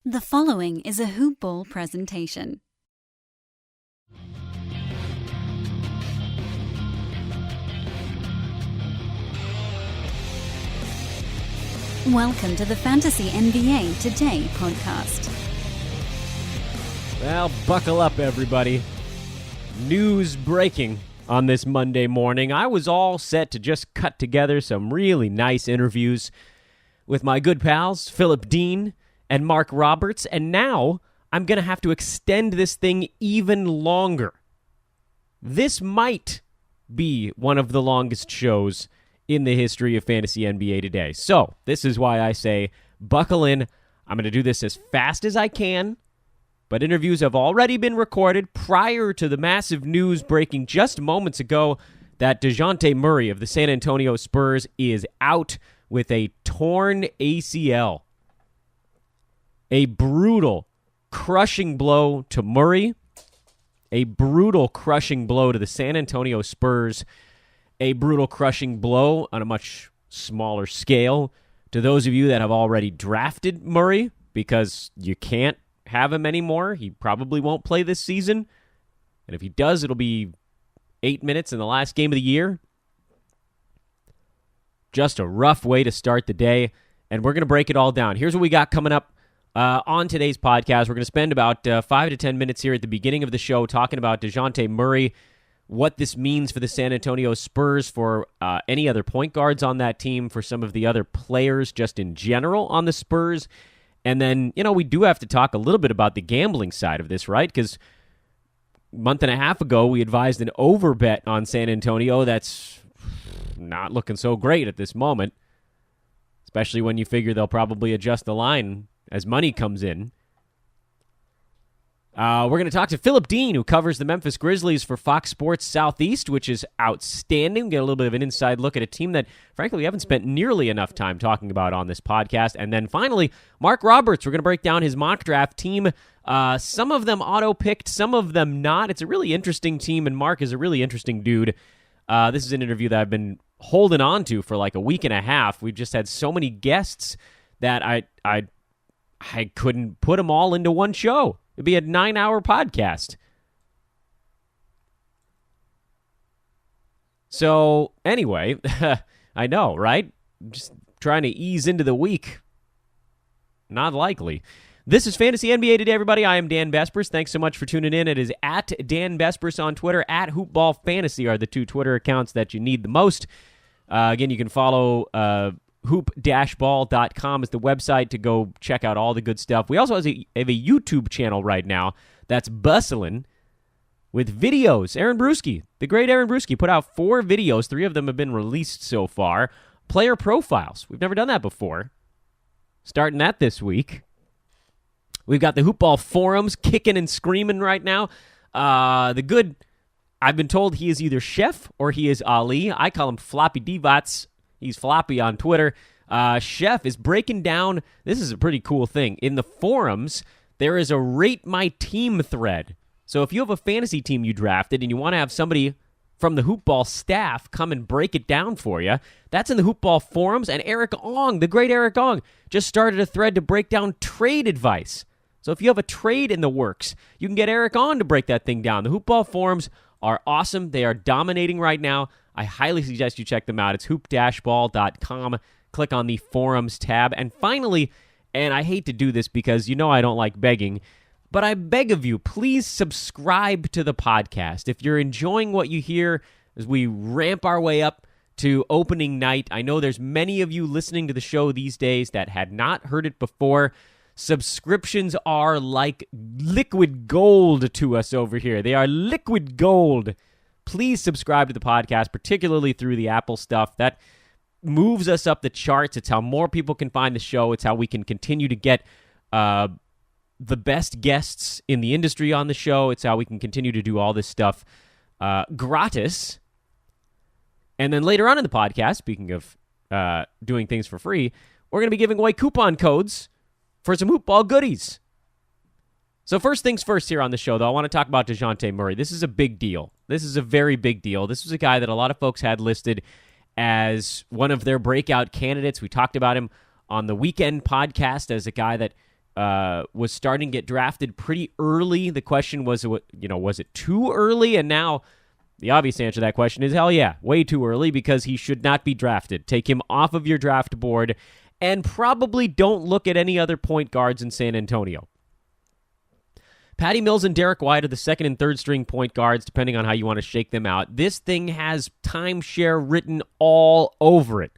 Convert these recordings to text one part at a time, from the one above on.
The following is a Hoop Ball presentation. Welcome to the Fantasy NBA Today podcast. Well, buckle up, everybody. News breaking on this Monday morning. I was all set to just cut together some really nice interviews with my good pals, Phillip Dean and Marc Roberts, and now I'm going to have to extend this thing even longer. This might be one of the longest shows in the history of Fantasy NBA Today. So, this is why I say, buckle in. I'm going to do this as fast as I can, but interviews have already been recorded prior to the massive news breaking just moments ago that Dejounte Murray of the San Antonio Spurs is out with a torn ACL. A brutal, crushing blow to Murray, a brutal, crushing blow to the San Antonio Spurs, a brutal, crushing blow on a much smaller scale to those of you that have already drafted Murray, because you can't have him anymore. He probably won't play this season, and if he does, it'll be 8 minutes in the last game of the year. Just a rough way to start the day, and we're going to break it all down. Here's what we got coming up. On today's podcast, we're going to spend about 5 to 10 minutes here at the beginning of the show talking about Dejounte Murray, what this means for the San Antonio Spurs, for any other point guards on that team, for some of the other players just in general on the Spurs. And then, we do have to talk a little bit about the gambling side of this, right? Because a month and a half ago, we advised an over bet on San Antonio. That's not looking so great at this moment, especially when you figure they'll probably adjust the line as money comes in. We're going to talk to Phillip Dean, who covers the Memphis Grizzlies for Fox Sports Southeast, which is outstanding. Get a little bit of an inside look at a team that, frankly, we haven't spent nearly enough time talking about on this podcast. And then finally, Marc Roberts. We're going to break down his mock draft team. Some of them auto-picked, some of them not. It's a really interesting team, and Marc is a really interesting dude. This is an interview that I've been holding on to for like a week and a half. We've just had so many guests that I couldn't put them all into one show. It'd be a 9-hour podcast. So, anyway, I know, right? Just trying to ease into the week. Not likely. This is Fantasy NBA Today, everybody. I am Dan Besbris. Thanks so much for tuning in. It is at Dan Besbris on Twitter, at HoopBallFantasy are the two Twitter accounts that you need the most. Again, you can follow hoop-ball.com is the website to go check out all the good stuff. We also have a YouTube channel right now that's bustling with videos. Aaron Bruski, the great Aaron Bruski, put out 4 videos. 3 of them have been released so far. Player profiles. We've never done that before. Starting that this week. We've got the Hoop Ball forums kicking and screaming right now. I've been told he is either Chef or he is Ali. I call him Floppy Divots. He's Floppy on Twitter. Chef is breaking down. This is a pretty cool thing. In the forums, there is a Rate My Team thread. So if you have a fantasy team you drafted and you want to have somebody from the Hoop Ball staff come and break it down for you, that's in the Hoop Ball forums. And Eric Ong, the great Eric Ong, just started a thread to break down trade advice. So if you have a trade in the works, you can get Eric on to break that thing down. The Hoop Ball forums are awesome. They are dominating right now. I highly suggest you check them out. It's hoop-ball.com. Click on the forums tab. And finally, and I hate to do this because I don't like begging, but I beg of you, please subscribe to the podcast. If you're enjoying what you hear as we ramp our way up to opening night, I know there's many of you listening to the show these days that had not heard it before. Subscriptions are like liquid gold to us over here. They are liquid gold. Please subscribe to the podcast, particularly through the Apple stuff. That moves us up the charts. It's how more people can find the show. It's how we can continue to get the best guests in the industry on the show. It's how we can continue to do all this stuff gratis. And then later on in the podcast, speaking of doing things for free, we're going to be giving away coupon codes for some Hoop Ball goodies. So first things first here on the show, though, I want to talk about Dejounte Murray. This is a big deal. This is a very big deal. This was a guy that a lot of folks had listed as one of their breakout candidates. We talked about him on the weekend podcast as a guy that was starting to get drafted pretty early. The question was, was it too early? And now the obvious answer to that question is hell yeah, way too early, because he should not be drafted. Take him off of your draft board, and probably don't look at any other point guards in San Antonio. Patty Mills and Derek White are the second and third string point guards, depending on how you want to shake them out. This thing has timeshare written all over it.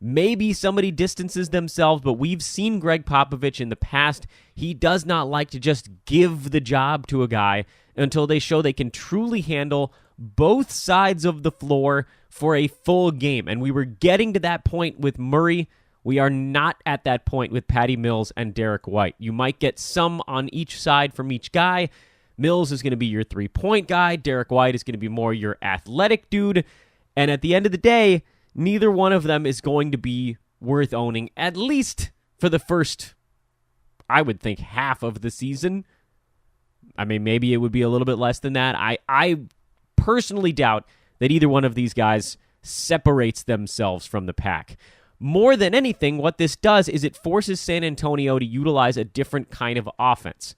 Maybe somebody distances themselves, but we've seen Greg Popovich in the past. He does not like to just give the job to a guy until they show they can truly handle both sides of the floor for a full game. And we were getting to that point with Murray. We are not at that point with Patty Mills and Derek White. You might get some on each side from each guy. Mills is going to be your three-point guy. Derek White is going to be more your athletic dude. And at the end of the day, neither one of them is going to be worth owning, at least for the first, I would think, half of the season. I mean, maybe it would be a little bit less than that. I personally doubt that either one of these guys separates themselves from the pack. More than anything, what this does is it forces San Antonio to utilize a different kind of offense.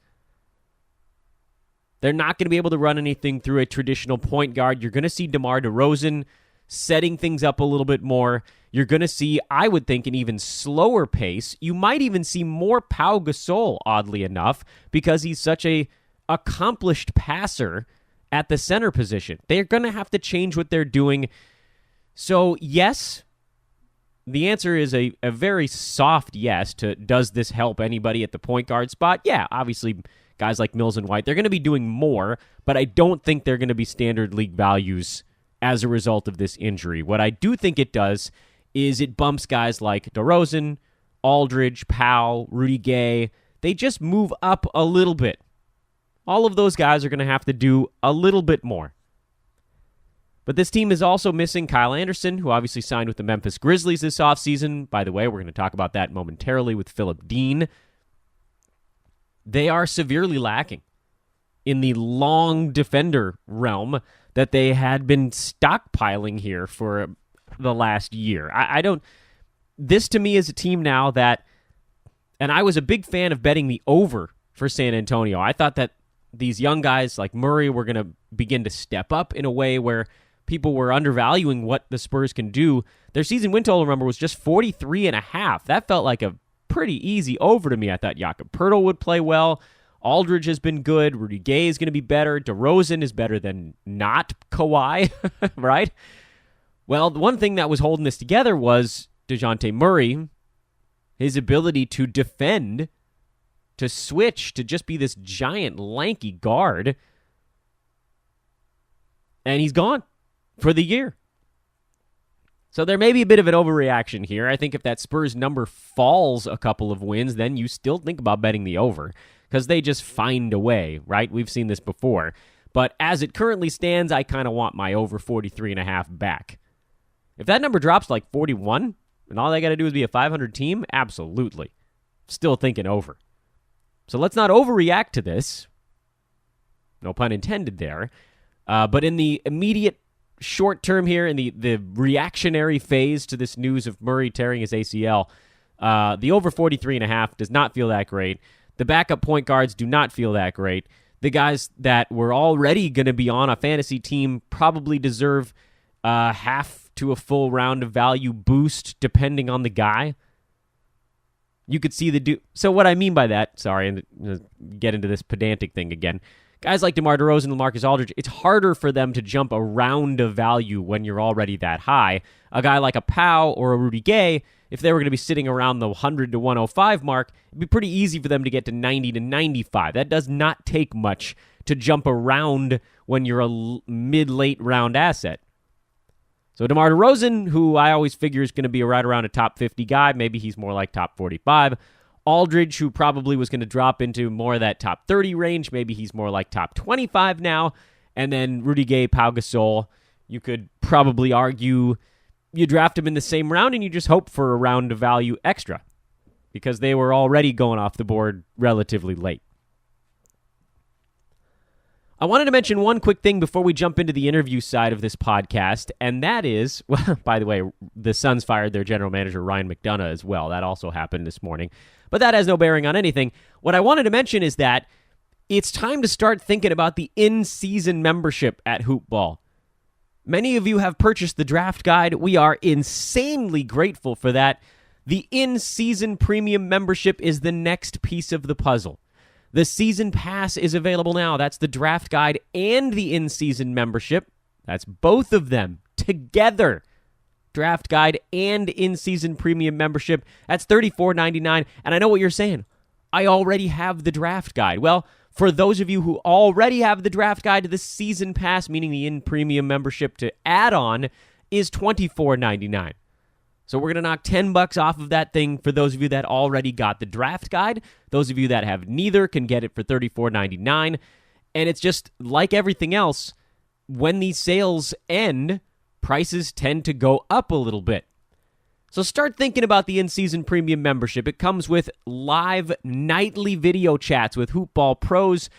They're not going to be able to run anything through a traditional point guard. You're going to see DeMar DeRozan setting things up a little bit more. You're going to see, I would think, an even slower pace. You might even see more Pau Gasol, oddly enough, because he's such a accomplished passer at the center position. They're going to have to change what they're doing. So, yes, the answer is a very soft yes to does this help anybody at the point guard spot? Yeah, obviously, guys like Mills and White, they're going to be doing more, but I don't think they're going to be standard league values as a result of this injury. What I do think it does is it bumps guys like DeRozan, Aldridge, Powell, Rudy Gay. They just move up a little bit. All of those guys are going to have to do a little bit more. But this team is also missing Kyle Anderson, who obviously signed with the Memphis Grizzlies this offseason. By the way, we're going to talk about that momentarily with Phillip Dean. They are severely lacking in the long defender realm that they had been stockpiling here for the last year. This to me is a team now that, and I was a big fan of betting the over for San Antonio. I thought that these young guys like Murray were going to begin to step up in a way where people were undervaluing what the Spurs can do. Their season win total, remember, was just 43.5. That felt like a pretty easy over to me. I thought Jakob Poeltl would play well. Aldridge has been good. Rudy Gay is going to be better. DeRozan is better than not Kawhi, right? Well, the one thing that was holding this together was Dejounte Murray, his ability to defend, to switch, to just be this giant, lanky guard. And he's gone for the year. So there may be a bit of an overreaction here. I think if that Spurs number falls a couple of wins, then you still think about betting the over, because they just find a way, right? We've seen this before. But as it currently stands, I kind of want my over 43.5 back. If that number drops to like 41, and all they got to do is be a 500 team, absolutely. Still thinking over. So let's not overreact to this. No pun intended there. But in the immediate short term here, in the reactionary phase to this news of Murray tearing his ACL, the over 43.5 does not feel that great. The backup point guards do not feel that great. The guys that were already going to be on a fantasy team probably deserve half to a full round of value boost, depending on the guy. You could see So what I mean by that, sorry, and get into this pedantic thing again. Guys like DeMar DeRozan and Marcus Aldridge, it's harder for them to jump a round of value when you're already that high. A guy like a Powell or a Rudy Gay, if they were going to be sitting around the 100 to 105 mark, it'd be pretty easy for them to get to 90 to 95. That does not take much to jump around when you're a mid-late round asset. So DeMar DeRozan, who I always figure is going to be right around a top 50 guy, maybe he's more like top 45. Aldridge, who probably was going to drop into more of that top 30 range, maybe he's more like top 25 now. And then Rudy Gay, Pau Gasol, you could probably argue you draft him in the same round and you just hope for a round of value extra because they were already going off the board relatively late. I wanted to mention one quick thing before we jump into the interview side of this podcast, and that is, well, by the way, the Suns fired their general manager, Ryan McDonough, as well. That also happened this morning, but that has no bearing on anything. What I wanted to mention is that it's time to start thinking about the in-season membership at Hoop Ball. Many of you have purchased the draft guide. We are insanely grateful for that. The in-season premium membership is the next piece of the puzzle. The season pass is available now. That's the draft guide and the in-season membership. That's both of them together. Draft guide and in-season premium membership. That's $34.99. And I know what you're saying. I already have the draft guide. Well, for those of you who already have the draft guide, the season pass, meaning the in-premium membership to add on, is $24.99. So we're going to knock $10 off of that thing for those of you that already got the draft guide. Those of you that have neither can get it for $34.99. And it's just like everything else, when these sales end, prices tend to go up a little bit. So start thinking about the in-season premium membership. It comes with live nightly video chats with Hoop Ball pros.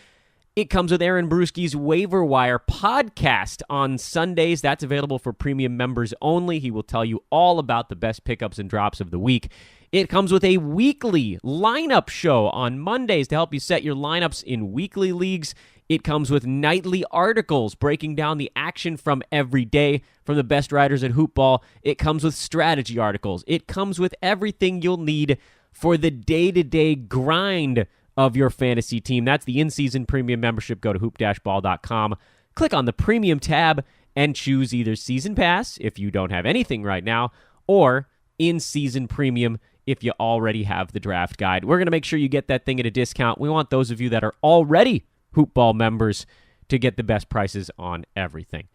It comes with Aaron Brewski's Waiver Wire podcast on Sundays. That's available for premium members only. He will tell you all about the best pickups and drops of the week. It comes with a weekly lineup show on Mondays to help you set your lineups in weekly leagues. It comes with nightly articles breaking down the action from every day from the best writers at Hoop Ball. It comes with strategy articles. It comes with everything you'll need for the day-to-day grind of your fantasy team. That's the in-season premium membership. Go to hoop-ball.com, click on the premium tab, and choose either season pass if you don't have anything right now, or in-season premium if you already have the draft guide. We're going to make sure you get that thing at a discount. We want those of you that are already Hoop Ball members to get the best prices on everything.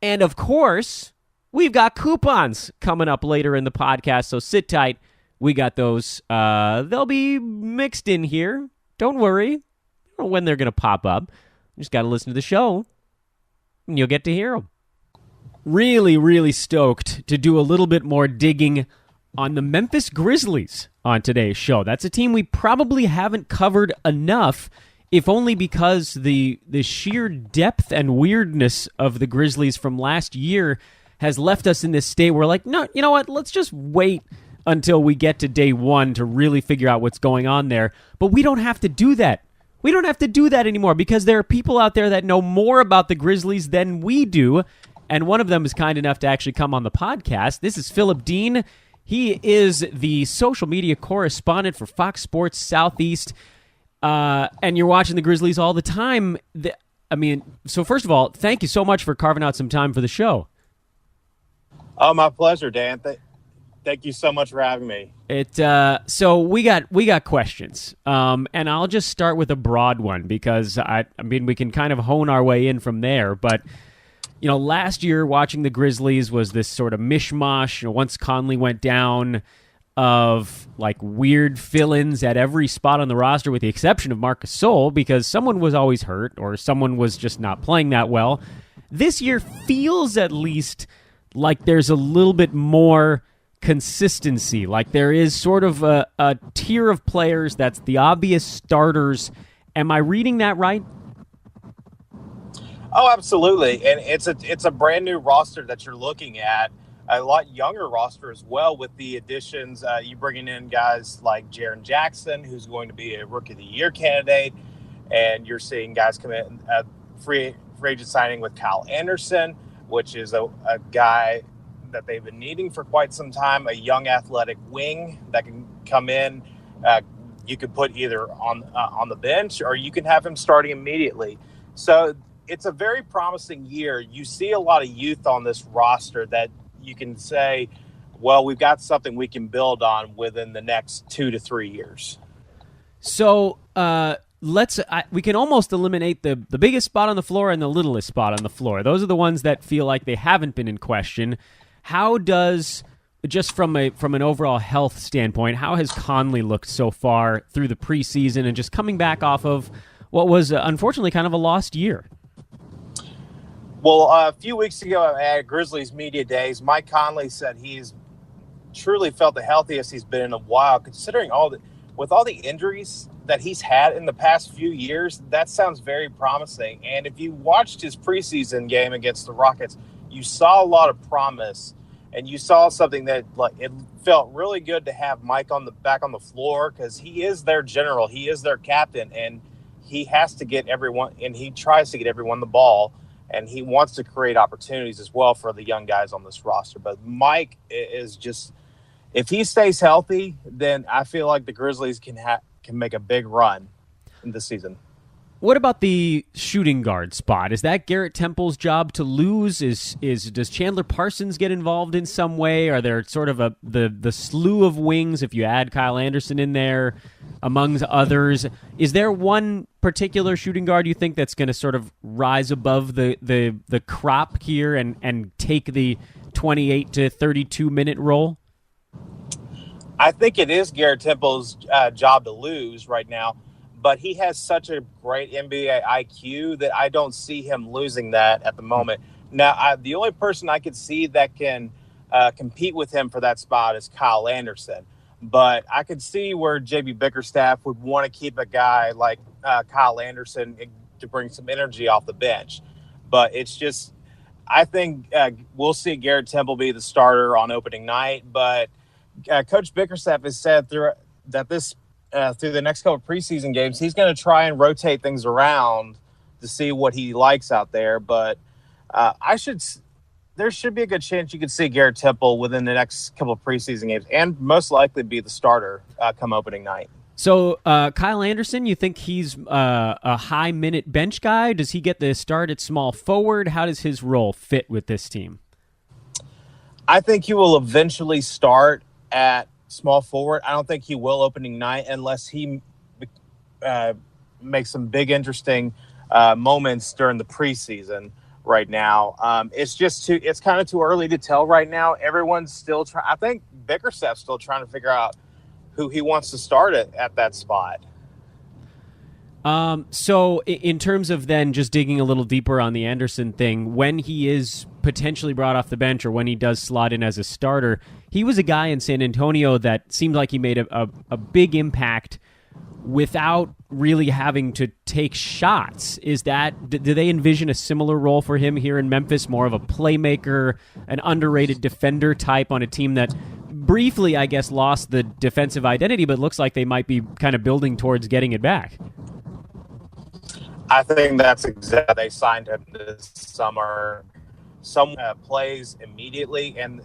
And of course, we've got coupons coming up later in the podcast, so sit tight. We got those. They'll be mixed in here. Don't worry. I don't know when they're going to pop up. You just got to listen to the show, and you'll get to hear them. Really, really stoked to do a little bit more digging on the Memphis Grizzlies on today's show. That's a team we probably haven't covered enough, if only because the sheer depth and weirdness of the Grizzlies from last year has left us in this state where, like, no, you know what? Let's just wait until we get to day one to really figure out what's going on there. But we don't have to do that. We don't have to do that anymore because there are people out there that know more about the Grizzlies than we do, and one of them is kind enough to actually come on the podcast. This is Phillip Dean. He is the social media correspondent for Fox Sports Southeast, and you're watching the Grizzlies all the time. So first of all, thank you so much for carving out some time for the show. Oh, my pleasure, Dan. Thank you so much for having me. So we got questions, and I'll just start with a broad one because we can kind of hone our way in from there. But last year watching the Grizzlies was this sort of mishmash. Once Conley went down, of like weird fill-ins at every spot on the roster, with the exception of Marc Gasol, because someone was always hurt or someone was just not playing that well. This year feels at least like there's a little bit more consistency. Like there is sort of a tier of players that's the obvious starters. Am I reading that right? Oh, absolutely. And it's a brand new roster that you're looking at. A lot younger roster as well, with the additions. You bringing in guys like Jaren Jackson, who's going to be a Rookie of the Year candidate, and you're seeing guys come in free agent signing with Kyle Anderson, which is a guy that they've been needing for quite some time, a young athletic wing that can come in. You could put either on the bench or you can have him starting immediately. So it's a very promising year. You see a lot of youth on this roster that you can say, well, we've got something we can build on within the next 2 to 3 years. So we can almost eliminate the biggest spot on the floor and the littlest spot on the floor. Those are the ones that feel like they haven't been in question. How does, just from an overall health standpoint, how has Conley looked so far through the preseason and just coming back off of what was unfortunately kind of a lost year? Well, a few weeks ago at Grizzlies Media Days, Mike Conley said he's truly felt the healthiest he's been in a while, considering all with all the injuries that he's had in the past few years, that sounds very promising. And if you watched his preseason game against the Rockets, you saw a lot of promise, and you saw something that it felt really good to have Mike back on the floor, because he is their general, he is their captain, and he has to get everyone, and he tries to get everyone the ball, and he wants to create opportunities as well for the young guys on this roster. But Mike is just, if he stays healthy, then I feel like the Grizzlies can make a big run in this season. What about the shooting guard spot? Is that Garrett Temple's job to lose? Does Chandler Parsons get involved in some way? Are there sort of the slew of wings if you add Kyle Anderson in there, amongst others? Is there one particular shooting guard you think that's going to sort of rise above the crop here and take the 28 to 32 minute role? I think it is Garrett Temple's job to lose right now. But he has such a great NBA IQ that I don't see him losing that at the moment. Now, the only person I could see that can compete with him for that spot is Kyle Anderson. But I could see where J.B. Bickerstaff would want to keep a guy like Kyle Anderson to bring some energy off the bench. But it's just, I think we'll see Garrett Temple be the starter on opening night. But Coach Bickerstaff has said through the next couple of preseason games, he's going to try and rotate things around to see what he likes out there. But there should be a good chance you could see Garrett Temple within the next couple of preseason games, and most likely be the starter come opening night. So Kyle Anderson, you think he's a high minute bench guy? Does he get the start at small forward? How does his role fit with this team? I think he will eventually start at small forward. I don't think he will opening night unless he makes some big, interesting moments during the preseason right now. It's kind of too early to tell right now. Everyone's still trying. I think Bickerstaff's still trying to figure out who he wants to start at that spot. So in terms of then just digging a little deeper on the Anderson thing, when he is potentially brought off the bench or when he does slot in as a starter, he was a guy in San Antonio that seemed like he made a big impact without really having to take shots. Do they envision a similar role for him here in Memphis, more of a playmaker, an underrated defender type on a team that briefly, I guess, lost the defensive identity, but looks like they might be kind of building towards getting it back? I think that's exactly. They signed him this summer. Some plays immediately, and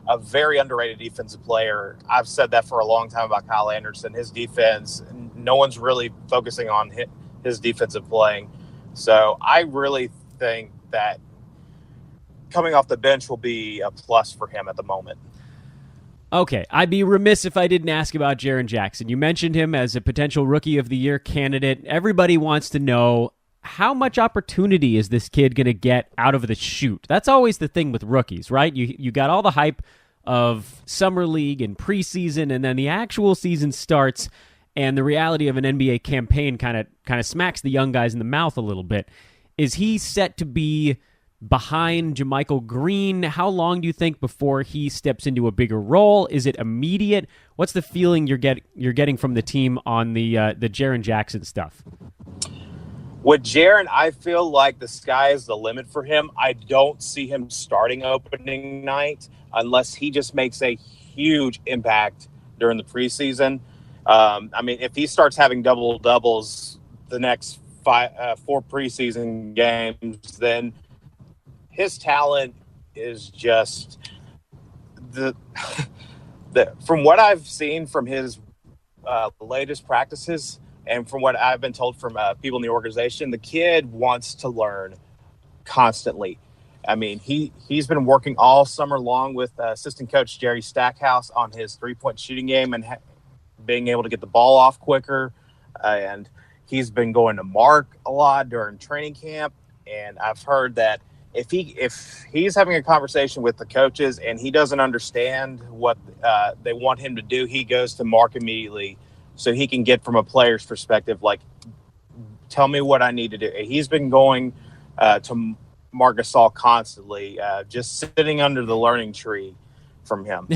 a very underrated defensive player. I've said that for a long time about Kyle Anderson. His defense, no one's really focusing on his defensive playing. So I really think that coming off the bench will be a plus for him at the moment. Okay, I'd be remiss if I didn't ask about Jaren Jackson. You mentioned him as a potential Rookie of the Year candidate. Everybody wants to know, how much opportunity is this kid going to get out of the chute? That's always the thing with rookies, right? You got all the hype of summer league and preseason, and then the actual season starts, and the reality of an NBA campaign kind of smacks the young guys in the mouth a little bit. Is he set to be behind JaMychal Green? How long do you think before he steps into a bigger role? Is it immediate? What's the feeling you're getting from the team on the Jaren Jackson stuff? With Jaren, I feel like the sky is the limit for him. I don't see him starting opening night unless he just makes a huge impact during the preseason. If he starts having double-doubles the next 4 preseason games, then his talent is just from what I've seen from his latest practices and from what I've been told from people in the organization, the kid wants to learn constantly. I mean, he's been working all summer long with assistant coach Jerry Stackhouse on his three-point shooting game and being able to get the ball off quicker. And he's been going to Marc a lot during training camp. And I've heard that if he's having a conversation with the coaches and he doesn't understand what they want him to do, he goes to Marc immediately so he can get from a player's perspective, like, tell me what I need to do. He's been going to Marc Gasol constantly, just sitting under the learning tree from him.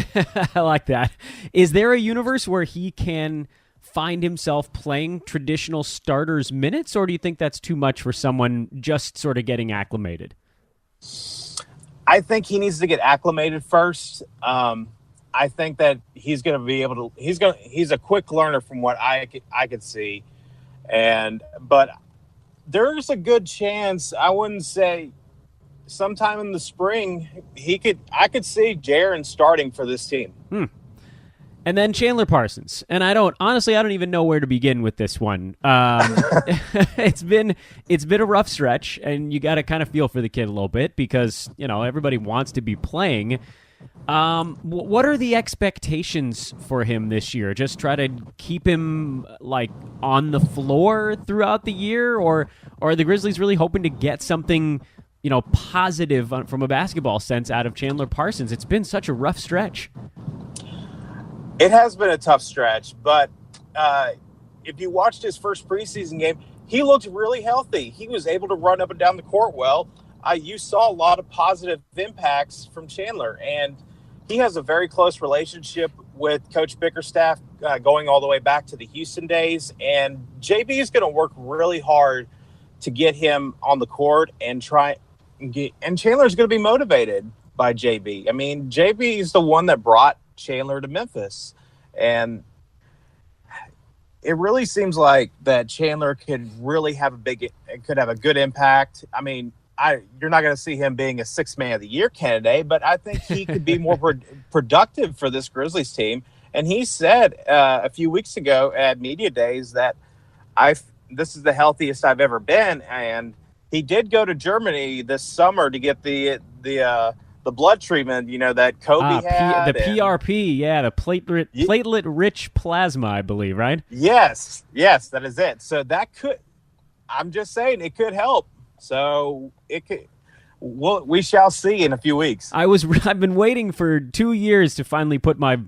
I like that. Is there a universe where he can find himself playing traditional starters minutes, or do you think that's too much for someone just sort of getting acclimated? I think he needs to get acclimated first. I think that he's going to be able to. He's a quick learner from what I could see, but there's a good chance. I wouldn't say sometime in the spring I could see Jaren starting for this team. And then Chandler Parsons. And I don't even know where to begin with this one. It's been a rough stretch, and you got to kind of feel for the kid a little bit because, everybody wants to be playing. What are the expectations for him this year? Just try to keep him on the floor throughout the year, or are the Grizzlies really hoping to get something, positive from a basketball sense out of Chandler Parsons? It's been such a rough stretch. It has been a tough stretch, but if you watched his first preseason game, he looked really healthy. He was able to run up and down the court well. You saw a lot of positive impacts from Chandler, and he has a very close relationship with Coach Bickerstaff going all the way back to the Houston days, and JB is going to work really hard to get him on the court and Chandler's going to be motivated by JB. I mean, JB is the one that brought Chandler to Memphis, and it really seems like that Chandler could really have a good impact. I mean, you're not going to see him being a sixth man of the year candidate, but I think he could be more productive for this Grizzlies team. And he said a few weeks ago at media days that this is the healthiest I've ever been, and he did go to Germany this summer to get the blood treatment, that Kobe had. The PRP, the platelet-rich plasma, I believe, right? Yes, that is it. So I'm just saying, it could help. So it could. We shall see in a few weeks. I've been waiting for 2 years to finally put my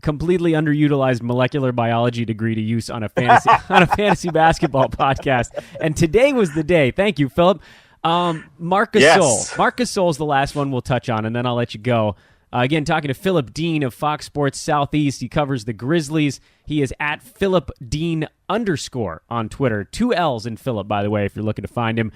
completely underutilized molecular biology degree to use on a fantasy basketball podcast, and today was the day. Thank you, Phillip. Marc Gasol. Yes. Marc Gasol is the last one we'll touch on, and then I'll let you go. Again, talking to Phillip Dean of Fox Sports Southeast. He covers the Grizzlies. He is at Phillip Dean _ on Twitter. 2 L's in Phillip, by the way, if you're looking to find him.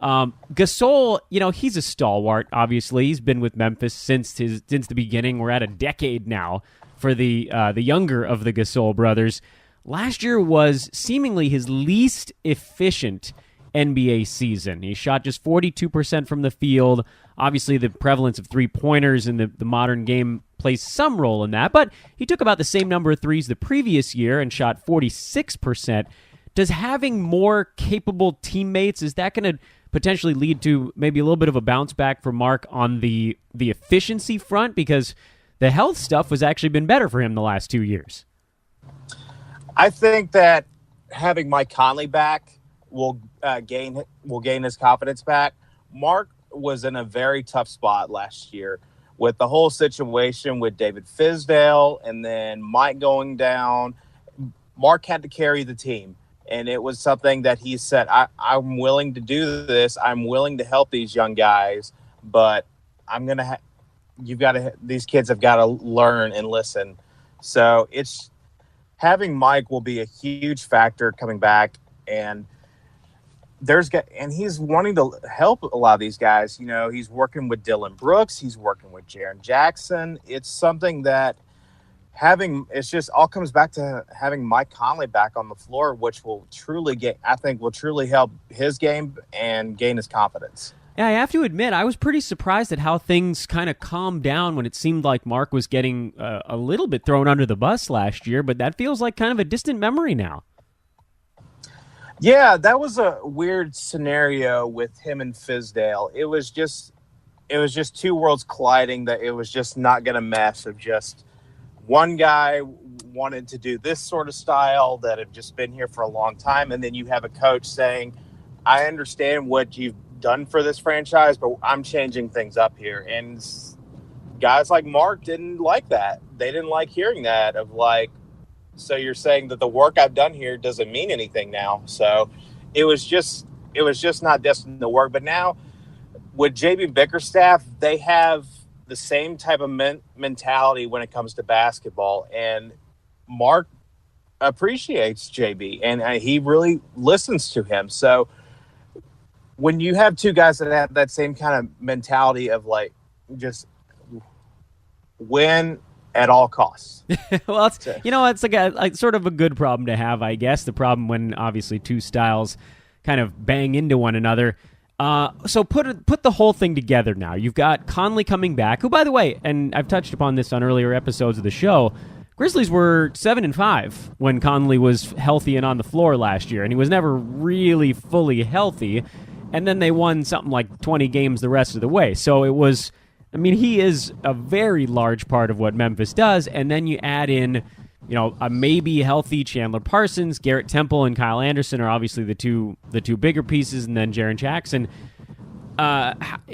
Gasol, he's a stalwart, obviously. He's been with Memphis since the beginning. We're at a decade now for the younger of the Gasol brothers. Last year was seemingly his least efficient NBA season. He shot just 42% from the field. Obviously, the prevalence of three-pointers in the modern game plays some role in that, but he took about the same number of threes the previous year and shot 46%. Does having more capable teammates, is that going to potentially lead to maybe a little bit of a bounce back for Marc on the efficiency front? Because the health stuff has actually been better for him the last 2 years. I think that having Mike Conley back will gain his confidence back. Marc was in a very tough spot last year with the whole situation with David Fizdale and then Mike going down. Marc had to carry the team, and it was something that he said, I'm willing to do this. I'm willing to help these young guys, but these kids have got to learn and listen. So having Mike will be a huge factor coming back, and he's wanting to help a lot of these guys. He's working with Dylan Brooks. He's working with Jaren Jackson. It's something that it just all comes back to having Mike Conley back on the floor, which will truly help his game and gain his confidence. Yeah, I have to admit, I was pretty surprised at how things kind of calmed down when it seemed like Marc was getting a little bit thrown under the bus last year, but that feels like kind of a distant memory now. Yeah, that was a weird scenario with him and Fizdale. It was just two worlds colliding, that it was just not going to mesh. Of just one guy wanted to do this sort of style that had just been here for a long time, and then you have a coach saying, I understand what you've done for this franchise, but I'm changing things up here. And guys like Marc didn't like that. They didn't like hearing that of so you're saying that the work I've done here doesn't mean anything now. So it was just not destined to work. But now with JB Bickerstaff, they have the same type of mentality when it comes to basketball. And Marc appreciates JB, and he really listens to him. So when you have two guys that have that same kind of mentality of like just win at all costs. Well, it's like sort of a good problem to have, I guess. The problem when obviously two styles kind of bang into one another. So put the whole thing together now. You've got Conley coming back, who, by the way, and I've touched upon this on earlier episodes of the show, Grizzlies were 7-5 when Conley was healthy and on the floor last year, and he was never really fully healthy. And then they won something like 20 games the rest of the way. So it was, he is a very large part of what Memphis does. And then you add in, a maybe healthy Chandler Parsons, Garrett Temple, and Kyle Anderson are obviously the two bigger pieces, and then Jaren Jackson.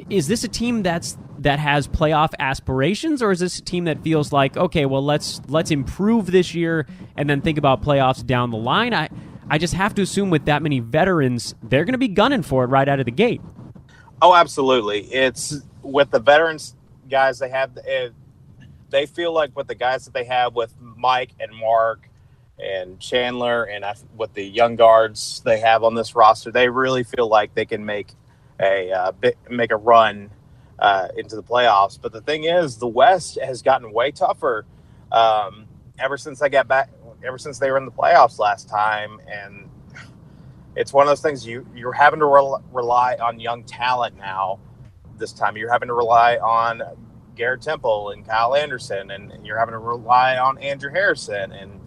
Is this a team that has playoff aspirations, or is this a team that feels like, okay, well, let's improve this year and then think about playoffs down the line? I just have to assume with that many veterans, they're going to be gunning for it right out of the gate. Oh, absolutely. It's with the veterans guys they have. They feel like with the guys that they have with Mike and Mark and Chandler and with the young guards they have on this roster, they really feel like they can make a run into the playoffs. But the thing is, the West has gotten way tougher ever since they were in the playoffs last time. And it's one of those things you're having to rely on young talent now. This time you're having to rely on Garrett Temple and Kyle Anderson, and you're having to rely on Andrew Harrison. And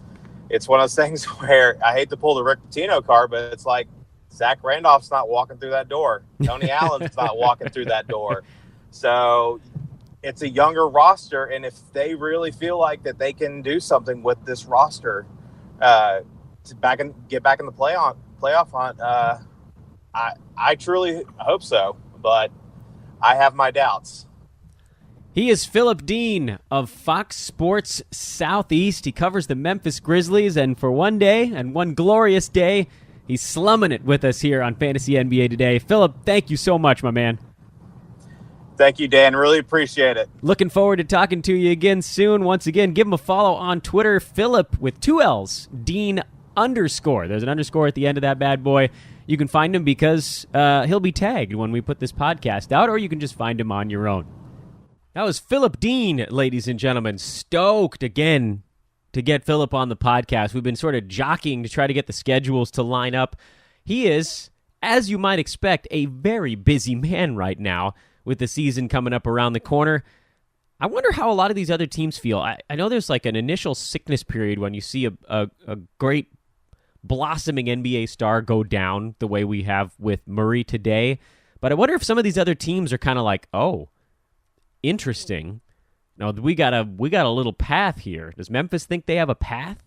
it's one of those things where I hate to pull the Rick Pitino card, but it's like Zach Randolph's not walking through that door. Tony Allen's not walking through that door. So it's a younger roster, and if they really feel like that they can do something with this roster to get back in the playoff hunt, I truly hope so, but I have my doubts. He is Phillip Dean of Fox Sports Southeast. He covers the Memphis Grizzlies, and for one day and one glorious day, he's slumming it with us here on Fantasy NBA Today. Phillip, thank you so much, my man. Thank you, Dan. Really appreciate it. Looking forward to talking to you again soon. Once again, give him a follow on Twitter, Phillip with 2 L's, Dean _. There's an underscore at the end of that bad boy. You can find him because he'll be tagged when we put this podcast out, or you can just find him on your own. That was Phillip Dean, ladies and gentlemen. Stoked again to get Phillip on the podcast. We've been sort of jockeying to try to get the schedules to line up. He is, as you might expect, a very busy man right now with the season coming up around the corner. I wonder how a lot of these other teams feel. I know there's like an initial sickness period when you see a great blossoming NBA star go down the way we have with Murray today. But I wonder if some of these other teams are kind of like, oh, interesting. No, we got a little path here. Does Memphis think they have a path?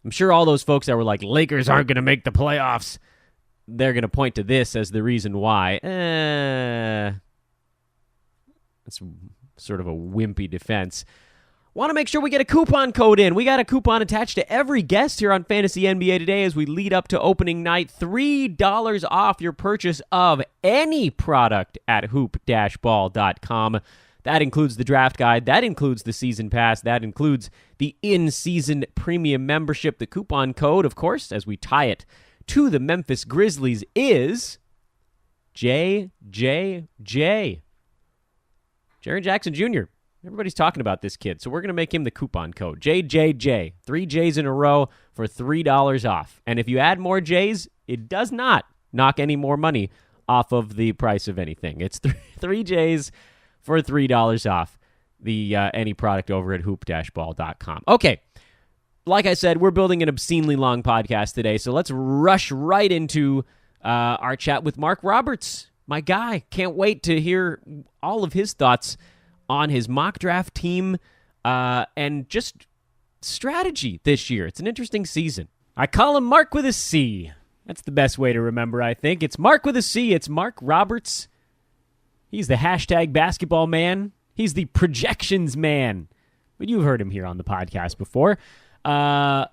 I'm sure all those folks that were like, Lakers aren't going to make the playoffs, they're going to point to this as the reason why. That's sort of a wimpy defense. Want to make sure we get a coupon code in. We got a coupon attached to every guest here on Fantasy NBA Today as we lead up to opening night. $3 off your purchase of any product at hoop-ball.com. That includes the draft guide. That includes the season pass. That includes the in-season premium membership. The coupon code, of course, as we tie it to the Memphis Grizzlies, is JJJ. Jaren Jackson Jr. Everybody's talking about this kid, so we're going to make him the coupon code. JJJ. 3 J's in a row for $3 off. And if you add more J's, it does not knock any more money off of the price of anything. It's 3 J's for $3 off the any product over at hoop-ball.com. Okay, like I said, we're building an obscenely long podcast today, so let's rush right into our chat with Marc Roberts, my guy. Can't wait to hear all of his thoughts on his mock draft team and just strategy this year. It's an interesting season. I call him Marc with a C. That's the best way to remember, I think. It's Marc with a C. It's Marc Roberts. He's the #basketball man. He's the projections man. But you've heard him here on the podcast before. At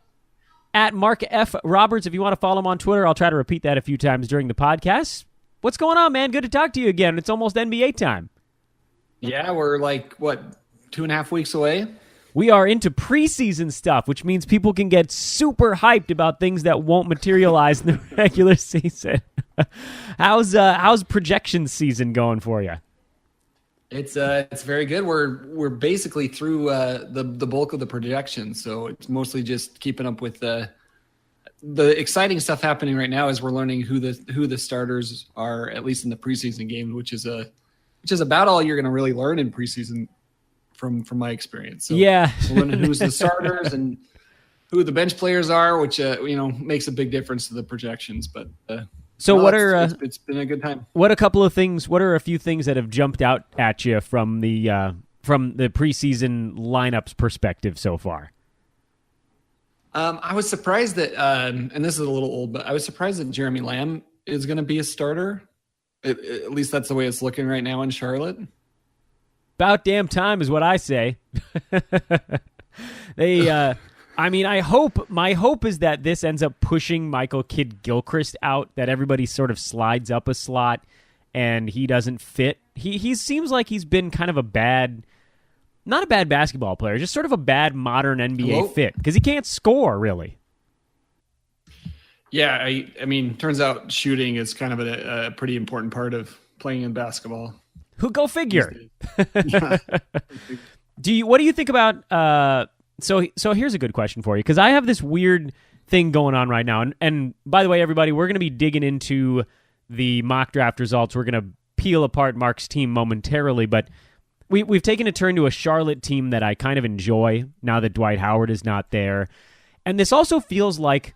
Marc F. Roberts, if you want to follow him on Twitter, I'll try to repeat that a few times during the podcast. What's going on, man? Good to talk to you again. It's almost NBA time. Yeah, we're like, 2.5 weeks away? We are into preseason stuff, which means people can get super hyped about things that won't materialize in the regular season. How's projection season going for you? It's very good. We're basically through the bulk of the projections, so it's mostly just keeping up with the exciting stuff happening right now. Is we're learning who the starters are, at least in the preseason game, which is about all you're going to really learn in preseason from my experience. So yeah, we're learning who's the starters and who the bench players are, which makes a big difference to the projections. But so well, what are it's been a good time. What are a few things that have jumped out at you from the preseason lineups perspective so far? I was surprised that, and this is a little old, but I was surprised that Jeremy Lamb is going to be a starter. At least that's the way it's looking right now in Charlotte. About damn time is what I say. My hope is that this ends up pushing Michael Kidd-Gilchrist out, that everybody sort of slides up a slot and he doesn't fit. He seems like he's been kind of not a bad basketball player, just sort of a bad modern NBA fit, because he can't score, really. Yeah, I mean, turns out shooting is kind of a pretty important part of playing in basketball. Who go figure? What do you think about so here's a good question for you, because I have this weird thing going on right now, and by the way, everybody, we're going to be digging into the mock draft results. We're going to peel apart Mark's team momentarily, but we've taken a turn to a Charlotte team that I kind of enjoy now that Dwight Howard is not there. And this also feels like,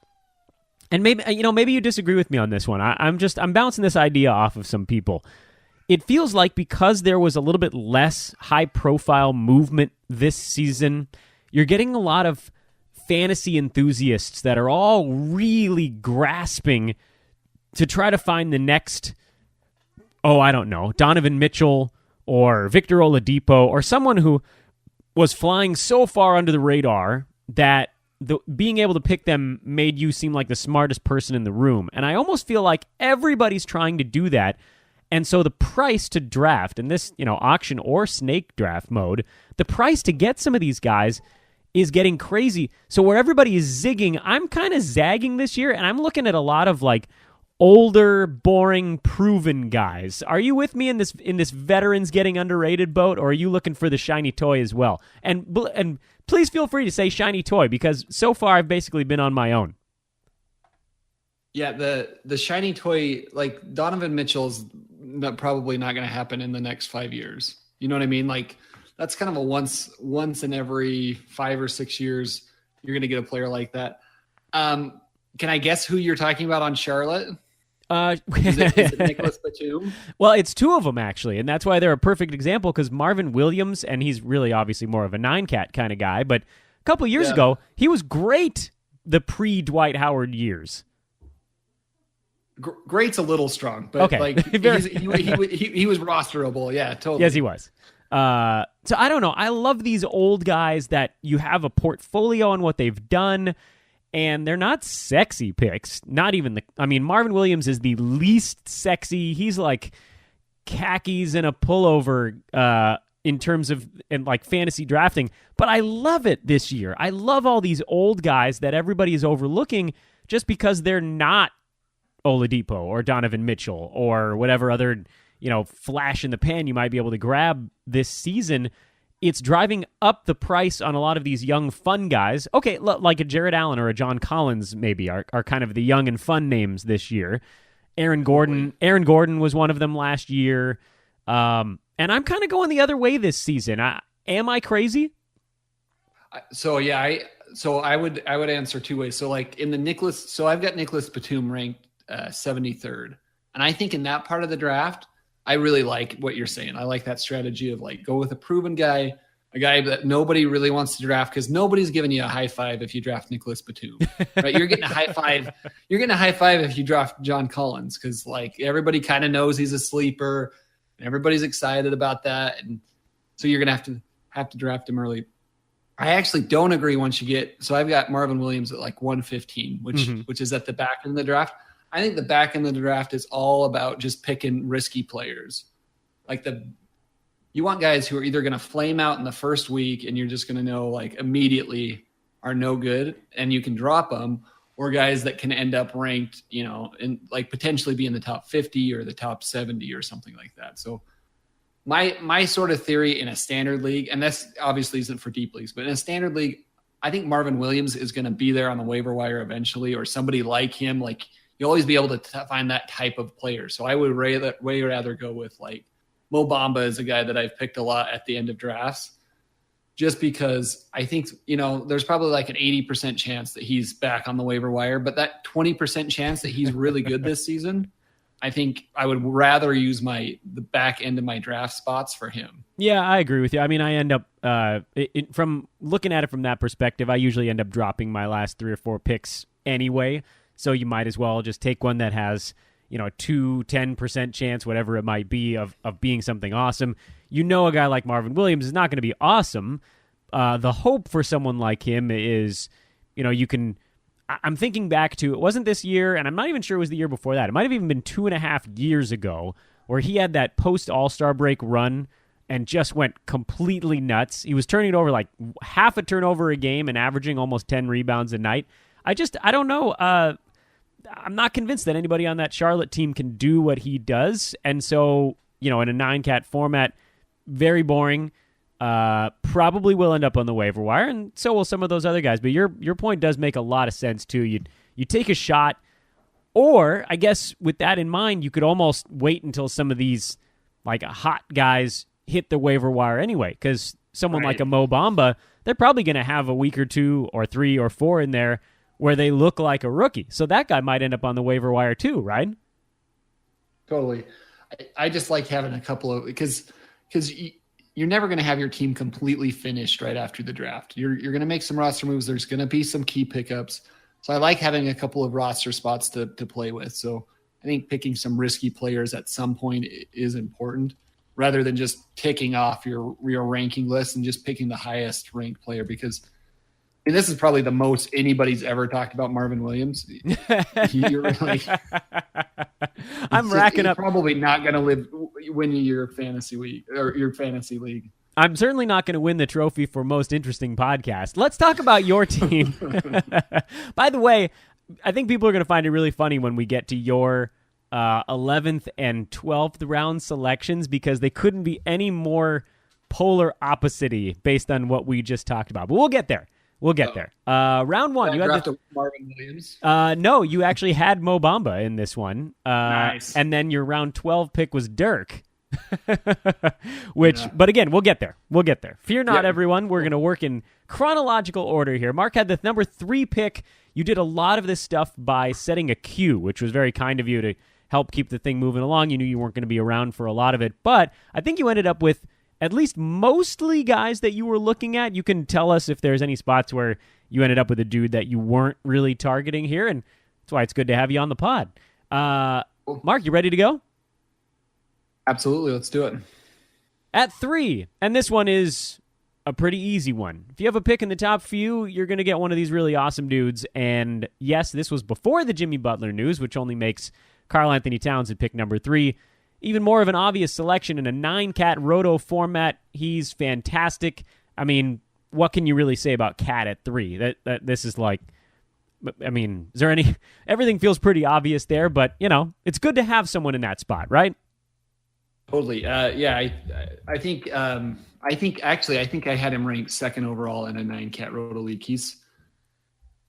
and maybe you disagree with me on this one. I'm bouncing this idea off of some people. It feels like because there was a little bit less high-profile movement this season, you're getting a lot of fantasy enthusiasts that are all really grasping to try to find the next, I don't know, Donovan Mitchell or Victor Oladipo, or someone who was flying so far under the radar that being able to pick them made you seem like the smartest person in the room. And I almost feel like everybody's trying to do that. And so the price to draft in this, auction or snake draft mode, the price to get some of these guys is getting crazy. So where everybody is zigging, I'm kind of zagging this year, and I'm looking at a lot of older, boring, proven guys. Are you with me in this veterans getting underrated boat, or are you looking for the shiny toy as well? And please feel free to say shiny toy, because so far I've basically been on my own. Yeah, the shiny toy, like Donovan Mitchell's probably not going to happen in the next 5 years. You know what I mean? Like, that's kind of a once in every 5 or 6 years you're going to get a player like that. Can I guess who you're talking about on Charlotte? Is it Nicholas Batum? Well, it's two of them, actually, and that's why they're a perfect example, because Marvin Williams, and he's really obviously more of a 9-cat kind of guy, but a couple of years ago, he was great the pre-Dwight Howard years. Great's a little strong, but okay. he was rosterable. Yeah, totally. Yes, he was. So I don't know. I love these old guys that you have a portfolio on what they've done, and they're not sexy picks. Not even Marvin Williams is the least sexy. He's like khakis and a pullover in terms of fantasy drafting. But I love it this year. I love all these old guys that everybody is overlooking just because they're not Oladipo or Donovan Mitchell or whatever other flash in the pan you might be able to grab this season. It's driving up the price on a lot of these young, fun guys. Okay, like a Jared Allen or a John Collins maybe are kind of the young and fun names this year. Aaron Gordon was one of them last year. And I'm kind of going the other way this season. Am I crazy? I would answer two ways. So in the I've got Nicholas Batum ranked 73rd. And I think in that part of the draft, I really like what you're saying. I like that strategy of go with a proven guy, a guy that nobody really wants to draft, because nobody's giving you a high five if you draft Nicholas Batum, right? You're getting a high five. You're getting a high five if you draft John Collins, because everybody kind of knows he's a sleeper and everybody's excited about that. And so you're going to have to draft him early. I actually don't agree once you get, so I've got Marvin Williams at 115, which is at the back end of the draft. I think the back end of the draft is all about just picking risky players. you want guys who are either going to flame out in the first week and you're just going to know like immediately are no good and you can drop them, or guys that can end up ranked, and like potentially be in the top 50 or the top 70 or something like that. So my sort of theory in a standard league, and this obviously isn't for deep leagues, but in a standard league, I think Marvin Williams is going to be there on the waiver wire eventually, or somebody like him. Like you'll always be able to find that type of player. So I would way rather go with like Mo Bamba is a guy that I've picked a lot at the end of drafts, just because I think, there's probably like an 80% chance that he's back on the waiver wire, but that 20% chance that he's really good this season, I think I would rather use the back end of my draft spots for him. Yeah, I agree with you. I mean, I end up, from looking at it from that perspective, I usually end up dropping my last 3 or 4 picks anyway, so you might as well just take one that has, a 10% chance, whatever it might be, of being something awesome. A guy like Marvin Williams is not going to be awesome. The hope for someone like him is, I'm thinking back to, it wasn't this year, and I'm not even sure it was the year before that. It might have even been 2.5 years ago, where he had that post-All-Star break run and just went completely nuts. He was turning it over like half a turnover a game and averaging almost 10 rebounds a night. I don't know. I'm not convinced that anybody on that Charlotte team can do what he does. And so, in a 9-cat format, very boring. Probably will end up on the waiver wire, and so will some of those other guys. But your point does make a lot of sense too. You take a shot, or I guess with that in mind, you could almost wait until some of these like hot guys hit the waiver wire anyway, because someone like a Mo Bamba, they're probably going to have a week or 2 or 3 or 4 in there where they look like a rookie. So that guy might end up on the waiver wire too, right? Totally. I just like having a couple of, because you're never going to have your team completely finished right after the draft. You're going to make some roster moves. There's going to be some key pickups. So I like having a couple of roster spots to play with. So I think picking some risky players at some point is important, rather than just ticking off your ranking list and just picking the highest ranked player, because this is probably the most anybody's ever talked about Marvin Williams. You're like, I'm racking up. Probably not going to win your fantasy week or your fantasy league. I'm certainly not going to win the trophy for most interesting podcast. Let's talk about your team. By the way, I think people are going to find it really funny when we get to your 11th and 12th round selections, because they couldn't be any more polar opposite-y based on what we just talked about. But we'll get there. There. Round 1, you had Marvin Williams. No, you actually had Mo Bamba in this one. Nice. And then your round 12 pick was Dirk. But again, we'll get there. Fear not, everyone. We're going to work in chronological order here. Mark had the number 3 pick. You did a lot of this stuff by setting a queue, which was very kind of you to help keep the thing moving along. You knew you weren't going to be around for a lot of it, but I think you ended up with at least mostly guys that you were looking at. You can tell us if there's any spots where you ended up with a dude that you weren't really targeting here, and that's why it's good to have you on the pod. Mark, you ready to go? Absolutely. Let's do it. At 3, and this one is a pretty easy one. If you have a pick in the top few, you're going to get one of these really awesome dudes, and yes, this was before the Jimmy Butler news, which only makes Karl Anthony Towns at pick number 3 even more of an obvious selection in a 9-cat roto format. He's fantastic. I mean, what can you really say about Cat at 3? That this is like, I mean, is there any? Everything feels pretty obvious there, but it's good to have someone in that spot, right? Totally. Yeah, I think I had him ranked 2nd overall in a 9-cat roto league.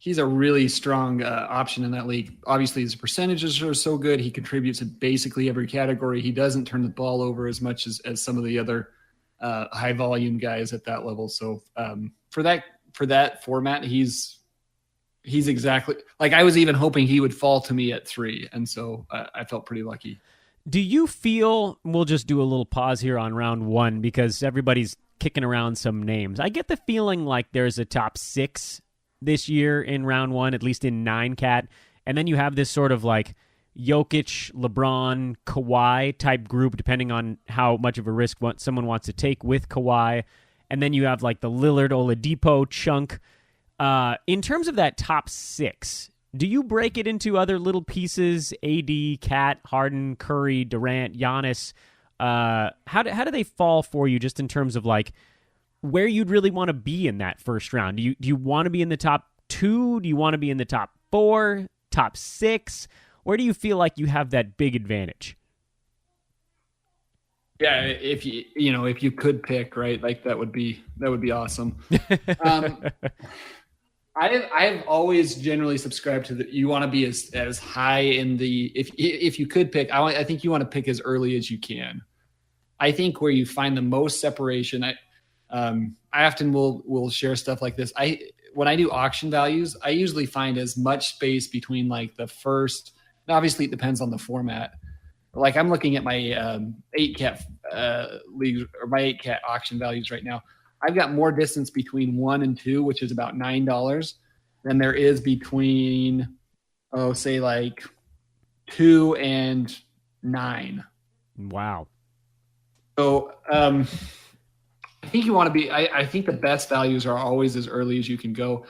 He's a really strong option in that league. Obviously, his percentages are so good. He contributes in basically every category. He doesn't turn the ball over as much as some of the other high volume guys at that level. So for that format, he's exactly like, I was even hoping he would fall to me at 3. And so I felt pretty lucky. Do you feel, we'll just do a little pause here on round 1 because everybody's kicking around some names. I get the feeling like there's a top 6 this year in round 1, at least in 9-cat. And then you have this sort of like Jokic, LeBron, Kawhi type group, depending on how much of a risk someone wants to take with Kawhi. And then you have like the Lillard, Oladipo chunk. In terms of that top 6, do you break it into other little pieces, AD, Cat, Harden, Curry, Durant, Giannis? how do they fall for you just in terms of like where you'd really want to be in that first round? Do you want to be in the top 2? Do you want to be in the top 4, top 6? Where do you feel like you have that big advantage? Yeah, if you could pick, right, like that would be awesome. I've always generally subscribed to you want to be as high in the if you could pick. I think you want to pick as early as you can. I think where you find the most separation. I often will share stuff like this. When I do auction values, I usually find as much space between like the first. Obviously, it depends on the format. Like I'm looking at my 8-cat leagues or my 8-cat auction values right now. I've got more distance between 1 and 2, which is about $9, than there is between, say like 2 and 9. Wow. So I think you want to be. I think the best values are always as early as you can go.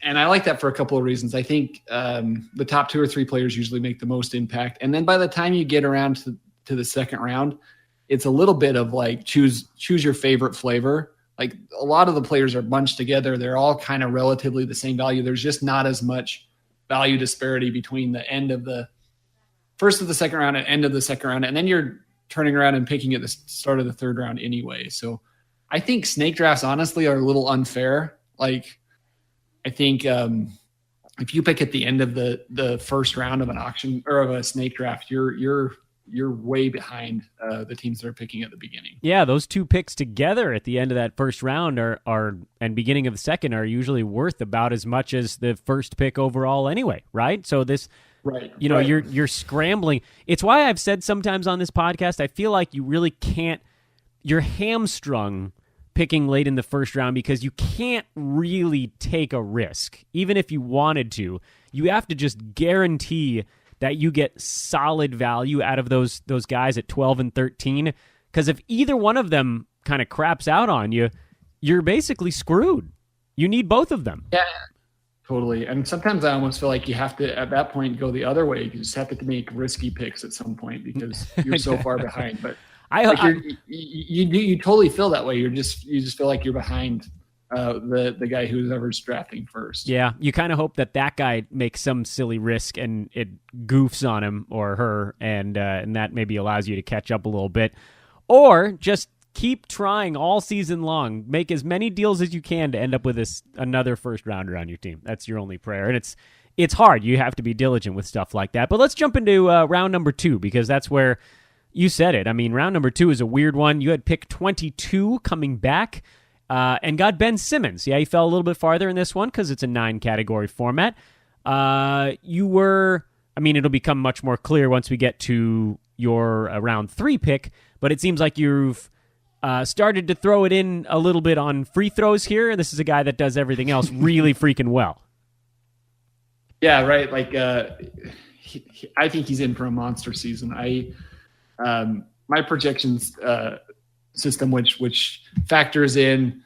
And I like that for a couple of reasons. I think the top 2 or 3 players usually make the most impact. And then by the time you get around to the second round, it's a little bit of like choose your favorite flavor. Like a lot of the players are bunched together. They're all kind of relatively the same value. There's just not as much value disparity between the end of the first of the second round and end of the second round. And then you're turning around and picking at the start of the third round anyway. So I think snake drafts honestly are a little unfair. Like, I think if you pick at the end of the first round of an auction or of a snake draft, you're way behind the teams that are picking at the beginning. Yeah, those 2 picks together at the end of that first round are and beginning of the second are usually worth about as much as the first pick overall anyway, right? So this, right, you're scrambling. It's why I've said sometimes on this podcast, I feel like you really can't. You're hamstrung picking late in the first round because you can't really take a risk. Even if you wanted to, you have to just guarantee that you get solid value out of those guys at 12 and 13. Because if either one of them kind of craps out on you, you're basically screwed. You need both of them. Yeah, totally. And sometimes I almost feel like you have to, at that point, go the other way. You just have to make risky picks at some point because you're so far behind. But you totally feel that way. You just feel like you're behind the guy who's ever drafting first. Yeah, you kind of hope that guy makes some silly risk and it goofs on him or her, and that maybe allows you to catch up a little bit, or just keep trying all season long. Make as many deals as you can to end up with another first rounder on your team. That's your only prayer, and it's hard. You have to be diligent with stuff like that. But let's jump into round number 2 because that's where. You said it. I mean, round number 2 is a weird one. You had pick 22 coming back and got Ben Simmons. Yeah, he fell a little bit farther in this one because it's a 9-category format. It'll become much more clear once we get to your round 3 pick, but it seems like you've started to throw it in a little bit on free throws here, and this is a guy that does everything else really freaking well. Yeah, right. Like, I think he's in for a monster season. My projections system, which factors in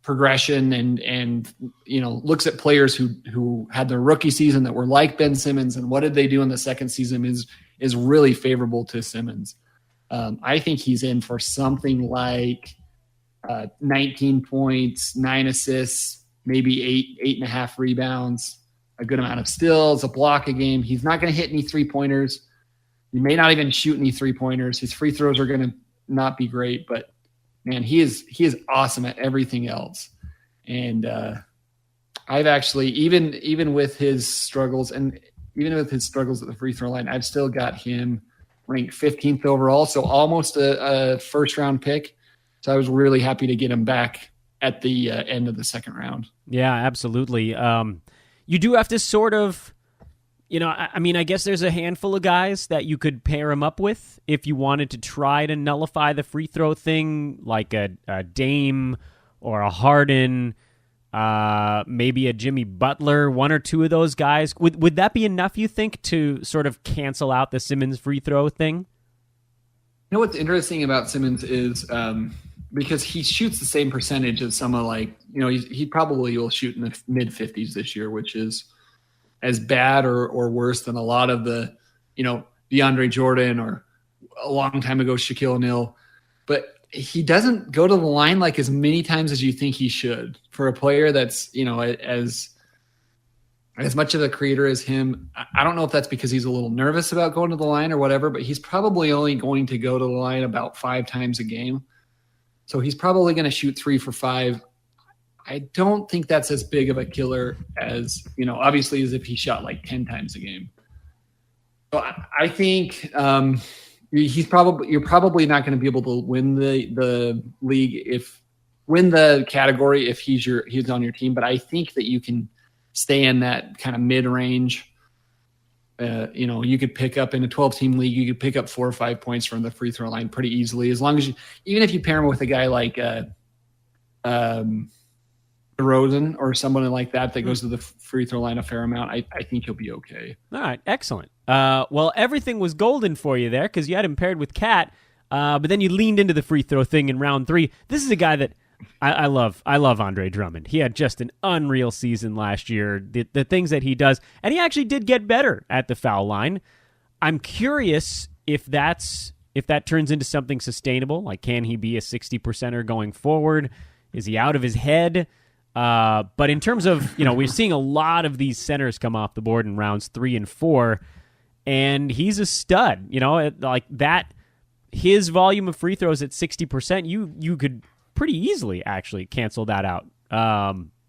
progression and looks at players who had their rookie season that were like Ben Simmons and what did they do in the second season is really favorable to Simmons. I think he's in for something like 19 points, 9 assists, maybe 8.5 rebounds, a good amount of steals, a block a game. He's not going to hit any 3-pointers. He may not even shoot any 3-pointers. His free throws are going to not be great, but man, he is awesome at everything else. And I've actually, even with his struggles and even with his struggles at the free throw line, I've still got him ranked 15th overall. So almost a first round pick. So I was really happy to get him back at the end of the second round. Yeah, absolutely. You do have to sort of, I guess there's a handful of guys that you could pair him up with if you wanted to try to nullify the free throw thing, like a Dame or a Harden, maybe a Jimmy Butler, one or two of those guys. Would that be enough, you think, to sort of cancel out the Simmons free throw thing? You know what's interesting about Simmons is because he shoots the same percentage as some of he probably will shoot in the mid 50s this year, which is as bad or worse than a lot of the, DeAndre Jordan or a long time ago, Shaquille O'Neal, but he doesn't go to the line like as many times as you think he should for a player that's, as much of a creator as him. I don't know if that's because he's a little nervous about going to the line or whatever, but he's probably only going to go to the line about 5 times a game. So he's probably going to shoot 3 for 5. I don't think that's as big of a killer as, obviously as if he shot like 10 times a game. So I think you're probably not going to be able to win the league win the category if he's on your team. But I think that you can stay in that kind of mid-range. You could pick up in a 12-team league, you could pick up 4 or 5 points from the free throw line pretty easily, as long as even if you pair him with a guy like DeRozan or someone like that goes to the free throw line a fair amount, I think he'll be okay. All right, excellent. Well, everything was golden for you there because you had him paired with Cat, but then you leaned into the free throw thing in round 3. This is a guy that I love Andre Drummond. He had just an unreal season last year. The things that he does, and he actually did get better at the foul line. I'm curious if that turns into something sustainable. Like, can he be a 60%er going forward? Is he out of his head? But in terms of, we're seeing a lot of these centers come off the board in rounds 3 and 4, and he's a stud. Like that, his volume of free throws at 60%, you could pretty easily actually cancel that out.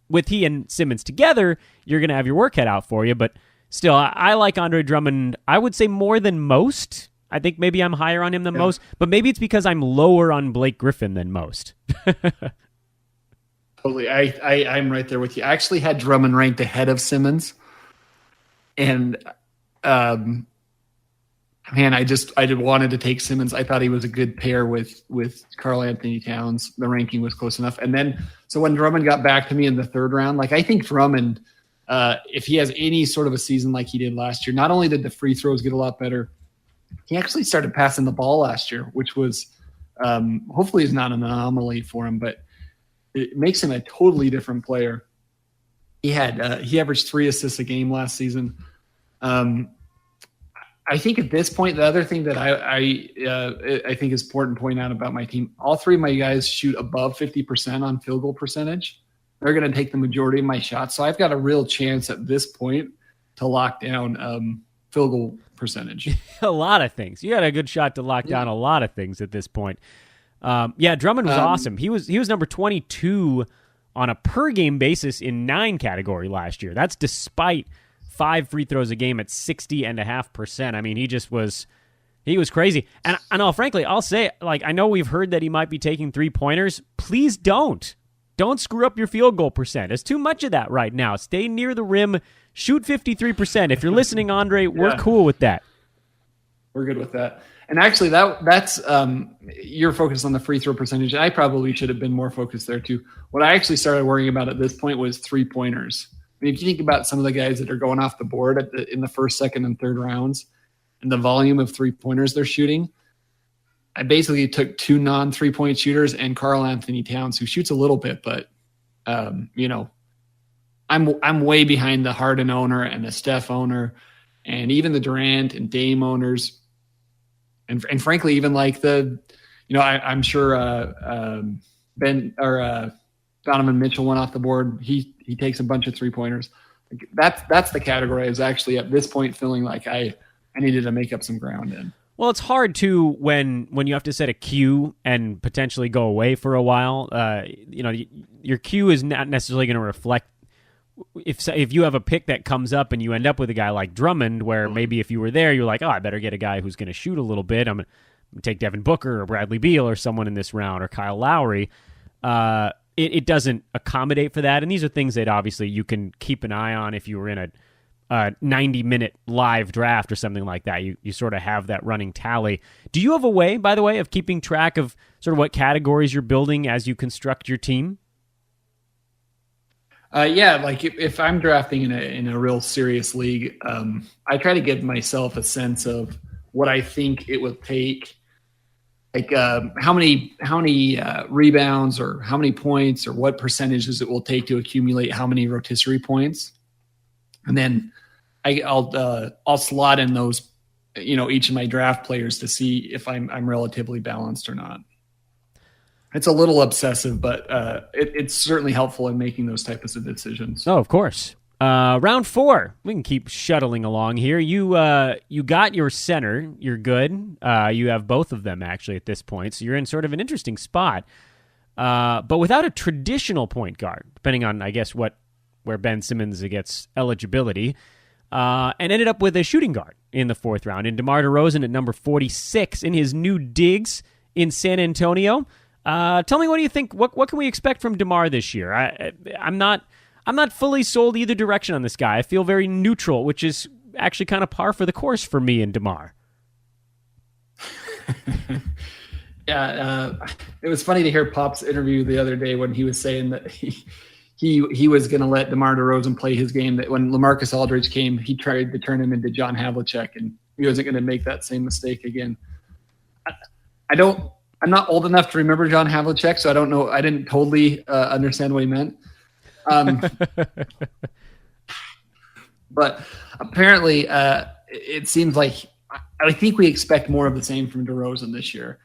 With he and Simmons together, you're going to have your work cut out for you, but still, I like Andre Drummond, I would say more than most. I think maybe I'm higher on him than most, but maybe it's because I'm lower on Blake Griffin than most. Totally. I'm right there with you. I actually had Drummond ranked ahead of Simmons. And, I wanted to take Simmons. I thought he was a good pair with Karl Anthony Towns. The ranking was close enough. And then, so when Drummond got back to me in the 3rd round, I think Drummond, if he has any sort of a season like he did last year, not only did the free throws get a lot better, he actually started passing the ball last year, which was hopefully is not an anomaly for him, but it makes him a totally different player. He averaged 3 assists a game last season. I think at this point, the other thing that I think is important to point out about my team, all 3 of my guys shoot above 50% on field goal percentage. They're going to take the majority of my shots. So I've got a real chance at this point to lock down field goal percentage. A lot of things. You had a good shot to lock down a lot of things at this point. Drummond was awesome. He was number 22 on a per game basis in 9 category last year. That's despite 5 free throws a game at 60.5%. I mean, he was crazy. And I know, frankly, I'll say, I know we've heard that he might be taking 3-pointers. Please don't screw up your field goal percent. There's too much of that right now. Stay near the rim. Shoot 53%. If you're listening, Andre, we're cool with that. We're good with that. And actually, that's you're focused on the free throw percentage. I probably should have been more focused there too. What I actually started worrying about at this point was 3-pointers. I mean, if you think about some of the guys that are going off the board in the 1st, 2nd, and 3rd rounds, and the volume of 3-pointers they're shooting, I basically took 2 non-3-point shooters and Karl Anthony Towns, who shoots a little bit, but I'm way behind the Harden owner and the Steph owner, and even the Durant and Dame owners. And frankly, even I'm sure Donovan Mitchell went off the board. He takes a bunch of 3-pointers. That's the category I was actually at this point feeling like I needed to make up some ground in. Well, it's hard too when you have to set a queue and potentially go away for a while. Your queue is not necessarily going to reflect. If you have a pick that comes up and you end up with a guy like Drummond, where maybe if you were there, you're like, I better get a guy who's going to shoot a little bit. I'm going to take Devin Booker or Bradley Beal or someone in this round or Kyle Lowry. It doesn't accommodate for that. And these are things that obviously you can keep an eye on if you were in a 90-minute live draft or something like that. You sort of have that running tally. Do you have a way, by the way, of keeping track of sort of what categories you're building as you construct your team? If I'm drafting in a real serious league, I try to give myself a sense of what I think it would take, how many rebounds or how many points or what percentages it will take to accumulate how many rotisserie points, and then I'll slot in those each of my draft players to see if I'm relatively balanced or not. It's a little obsessive, but it's certainly helpful in making those types of decisions. Oh, of course. Round 4. We can keep shuttling along here. You got your center. You're good. You have both of them actually at this point, so you're in sort of an interesting spot. But without a traditional point guard, depending on, I guess, where Ben Simmons gets eligibility, and ended up with a shooting guard in the 4th round, in DeMar DeRozan at number 46 in his new digs in San Antonio. Tell me, what do you think? What can we expect from DeMar this year? I'm not fully sold either direction on this guy. I feel very neutral, which is actually kind of par for the course for me and DeMar. Yeah, it was funny to hear Pop's interview the other day when he was saying that he was going to let DeMar DeRozan play his game. That when LaMarcus Aldridge came, he tried to turn him into John Havlicek, and he wasn't going to make that same mistake again. I'm not old enough to remember John Havlicek, so I don't know. I didn't totally understand what he meant. But apparently, it seems like I think we expect more of the same from DeRozan this year.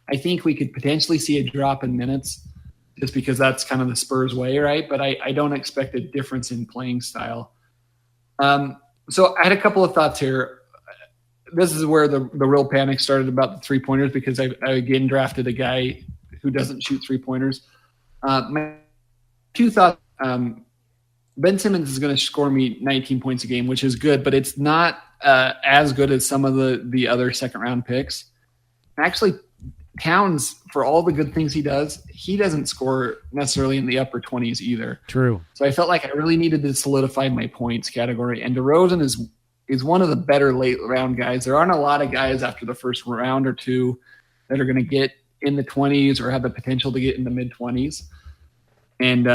I think we could potentially see a drop in minutes just because that's kind of the Spurs way, right? But I don't expect a difference in playing style. So I had a couple of thoughts here. This is where the real panic started about the 3-pointers, because I again drafted a guy who doesn't shoot 3-pointers. My 2 thoughts, Ben Simmons is going to score me 19 points a game, which is good, but it's not as good as some of the other second-round picks. Actually, Towns, for all the good things he doesn't score necessarily in the upper 20s either. True. So I felt like I really needed to solidify my points category, and DeRozan is one of the better late-round guys. There aren't a lot of guys after the first round or two that are going to get in the 20s or have the potential to get in the mid-20s. And,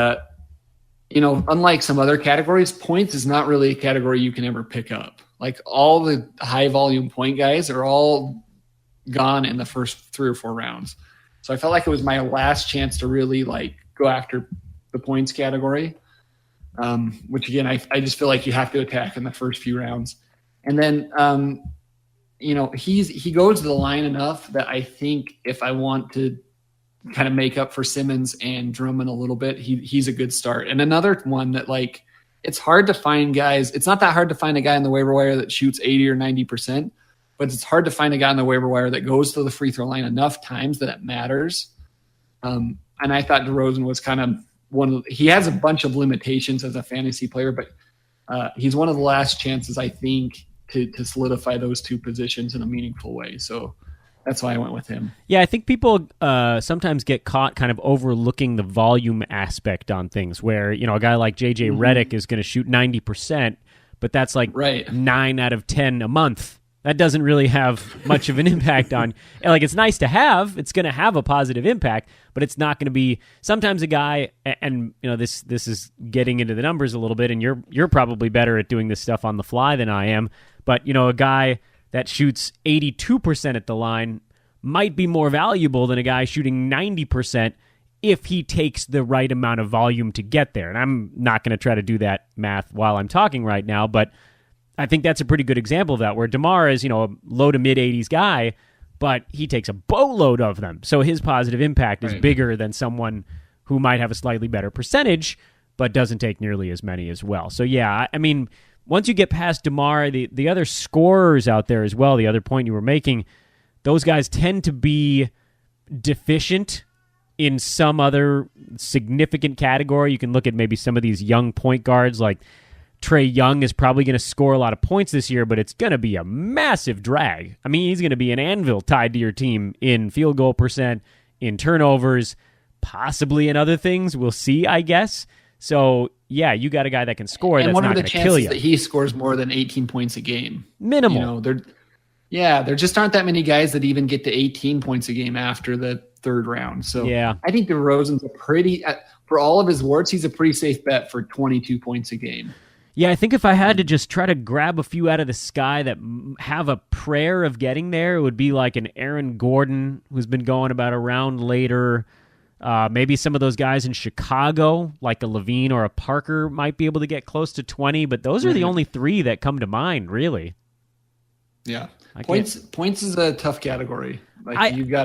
unlike some other categories, points is not really a category you can ever pick up. Like, all the high-volume point guys are all gone in the first 3 or 4 rounds. So I felt like it was my last chance to really, go after the points category. Which again, I just feel like you have to attack in the first few rounds. And then, he goes to the line enough that I think if I want to kind of make up for Simmons and Drummond a little bit, he's a good start. And another one that it's hard to find guys. It's not that hard to find a guy on the waiver wire that shoots 80 or 90%, but it's hard to find a guy on the waiver wire that goes to the free throw line enough times that it matters. And I thought DeRozan was kind of he has a bunch of limitations as a fantasy player, but he's one of the last chances, I think, to solidify those 2 positions in a meaningful way. So that's why I went with him. Yeah, I think people sometimes get caught kind of overlooking the volume aspect on things where, a guy like JJ Redick is going to shoot 90%, but that's right. 9 out of 10 a month. That doesn't really have much of an impact on, it's nice to have, it's going to have a positive impact, but it's not going to be, sometimes a guy, and this is getting into the numbers a little bit, and you're probably better at doing this stuff on the fly than I am, but a guy that shoots 82% at the line might be more valuable than a guy shooting 90% if he takes the right amount of volume to get there. And I'm not going to try to do that math while I'm talking right now, but I think that's a pretty good example of that, where DeMar is, a low to mid-80s guy, but he takes a boatload of them. So his positive impact is bigger than someone who might have a slightly better percentage, but doesn't take nearly as many as well. So, yeah, I mean, once you get past DeMar, the other scorers out there as well, the other point you were making, those guys tend to be deficient in some other significant category. You can look at maybe some of these young point guards like Trae Young is probably going to score a lot of points this year, but it's going to be a massive drag. I mean, he's going to be an anvil tied to your team in field goal percent, in turnovers, possibly in other things. We'll see, I guess. So, yeah, you got a guy that can score that's not going to kill you. That he scores more than 18 points a game? Minimal. There just aren't that many guys that even get to 18 points a game after the 3rd round. So yeah, I think DeRozan's for all of his warts, he's a pretty safe bet for 22 points a game. Yeah, I think if I had to just try to grab a few out of the sky that have a prayer of getting there, it would be like an Aaron Gordon, who's been going about a round later. Maybe some of those guys in Chicago, like a Levine or a Parker, might be able to get close to 20, but those are the only 3 that come to mind, really. Yeah. Points is a tough category. I think you've got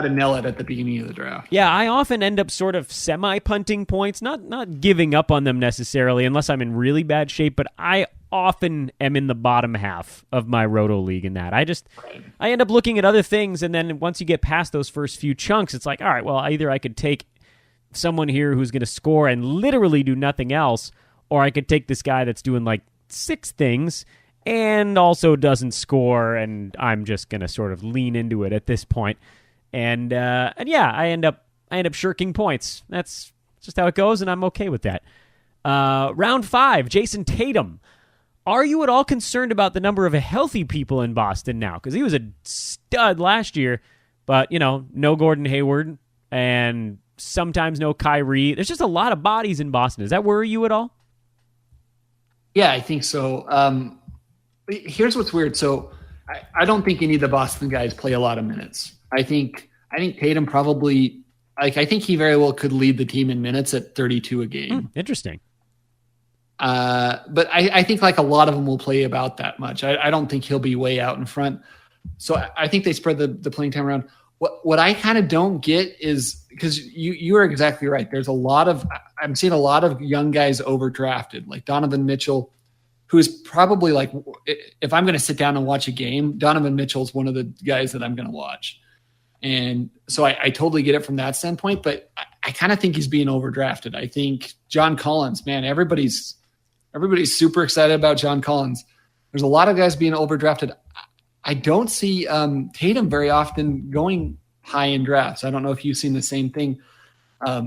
to nail it at the beginning of the draft. Yeah, I often end up sort of semi-punting points, not giving up on them necessarily unless I'm in really bad shape, but I often am in the bottom half of my roto league in that. I end up looking at other things, and then once you get past those first few chunks, it's like, all right, well, either I could take someone here who's going to score and literally do nothing else, or I could take this guy that's doing like 6 things and also doesn't score, and I'm just going to sort of lean into it at this point. And yeah, I end up shirking points. That's just how it goes, and I'm okay with that. Round 5, Jason Tatum. Are you at all concerned about the number of healthy people in Boston now? Because he was a stud last year, but, no Gordon Hayward and sometimes no Kyrie. There's just a lot of bodies in Boston. Does that worry you at all? Yeah, I think so. Here's what's weird. So I don't think any of the Boston guys play a lot of minutes. I think Tatum probably, I think he very well could lead the team in minutes at 32 a game. Interesting. But I think like a lot of them will play about that much. I don't think he'll be way out in front. So I think they spread the playing time around. What I kind of don't get is, because you are exactly right. I'm seeing a lot of young guys overdrafted, like Donovan Mitchell, who is probably like, if I'm going to sit down and watch a game, Donovan Mitchell's one of the guys that I'm going to watch. And so I totally get it from that standpoint, but I kind of think he's being overdrafted. I think John Collins, man, everybody's super excited about John Collins. There's a lot of guys being overdrafted. I don't see Tatum very often going high in drafts. I don't know if you've seen the same thing.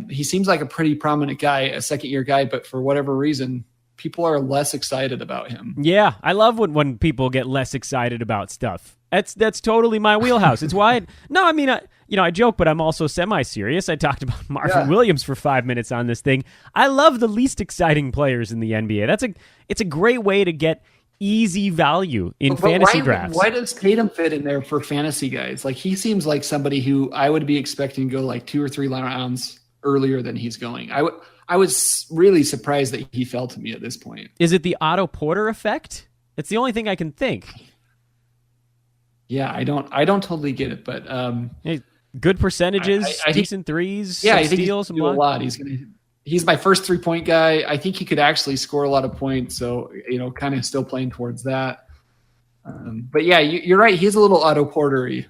He seems like a pretty prominent guy, a second-year guy, but for whatever reason, people are less excited about him. Yeah, I love when people get less excited about stuff. That's totally my wheelhouse. It's why I joke, but I'm also semi-serious. I talked about Marvin Williams for 5 minutes on this thing. I love the least exciting players in the NBA. It's a great way to get easy value in fantasy drafts. Why does Tatum fit in there for fantasy guys? Like, he seems like somebody who I would be expecting to go like 2 or 3 rounds earlier than he's going. I was really surprised that he fell to me at this point. Is it the Otto Porter effect? It's the only thing I can think. Yeah, I don't totally get it, but hey, good percentages, decent threes, some steals, some a lot. He's my first 3-point guy. I think he could actually score a lot of points, so kind of still playing towards that. But yeah, you're right. He's a little Otto Porter-y.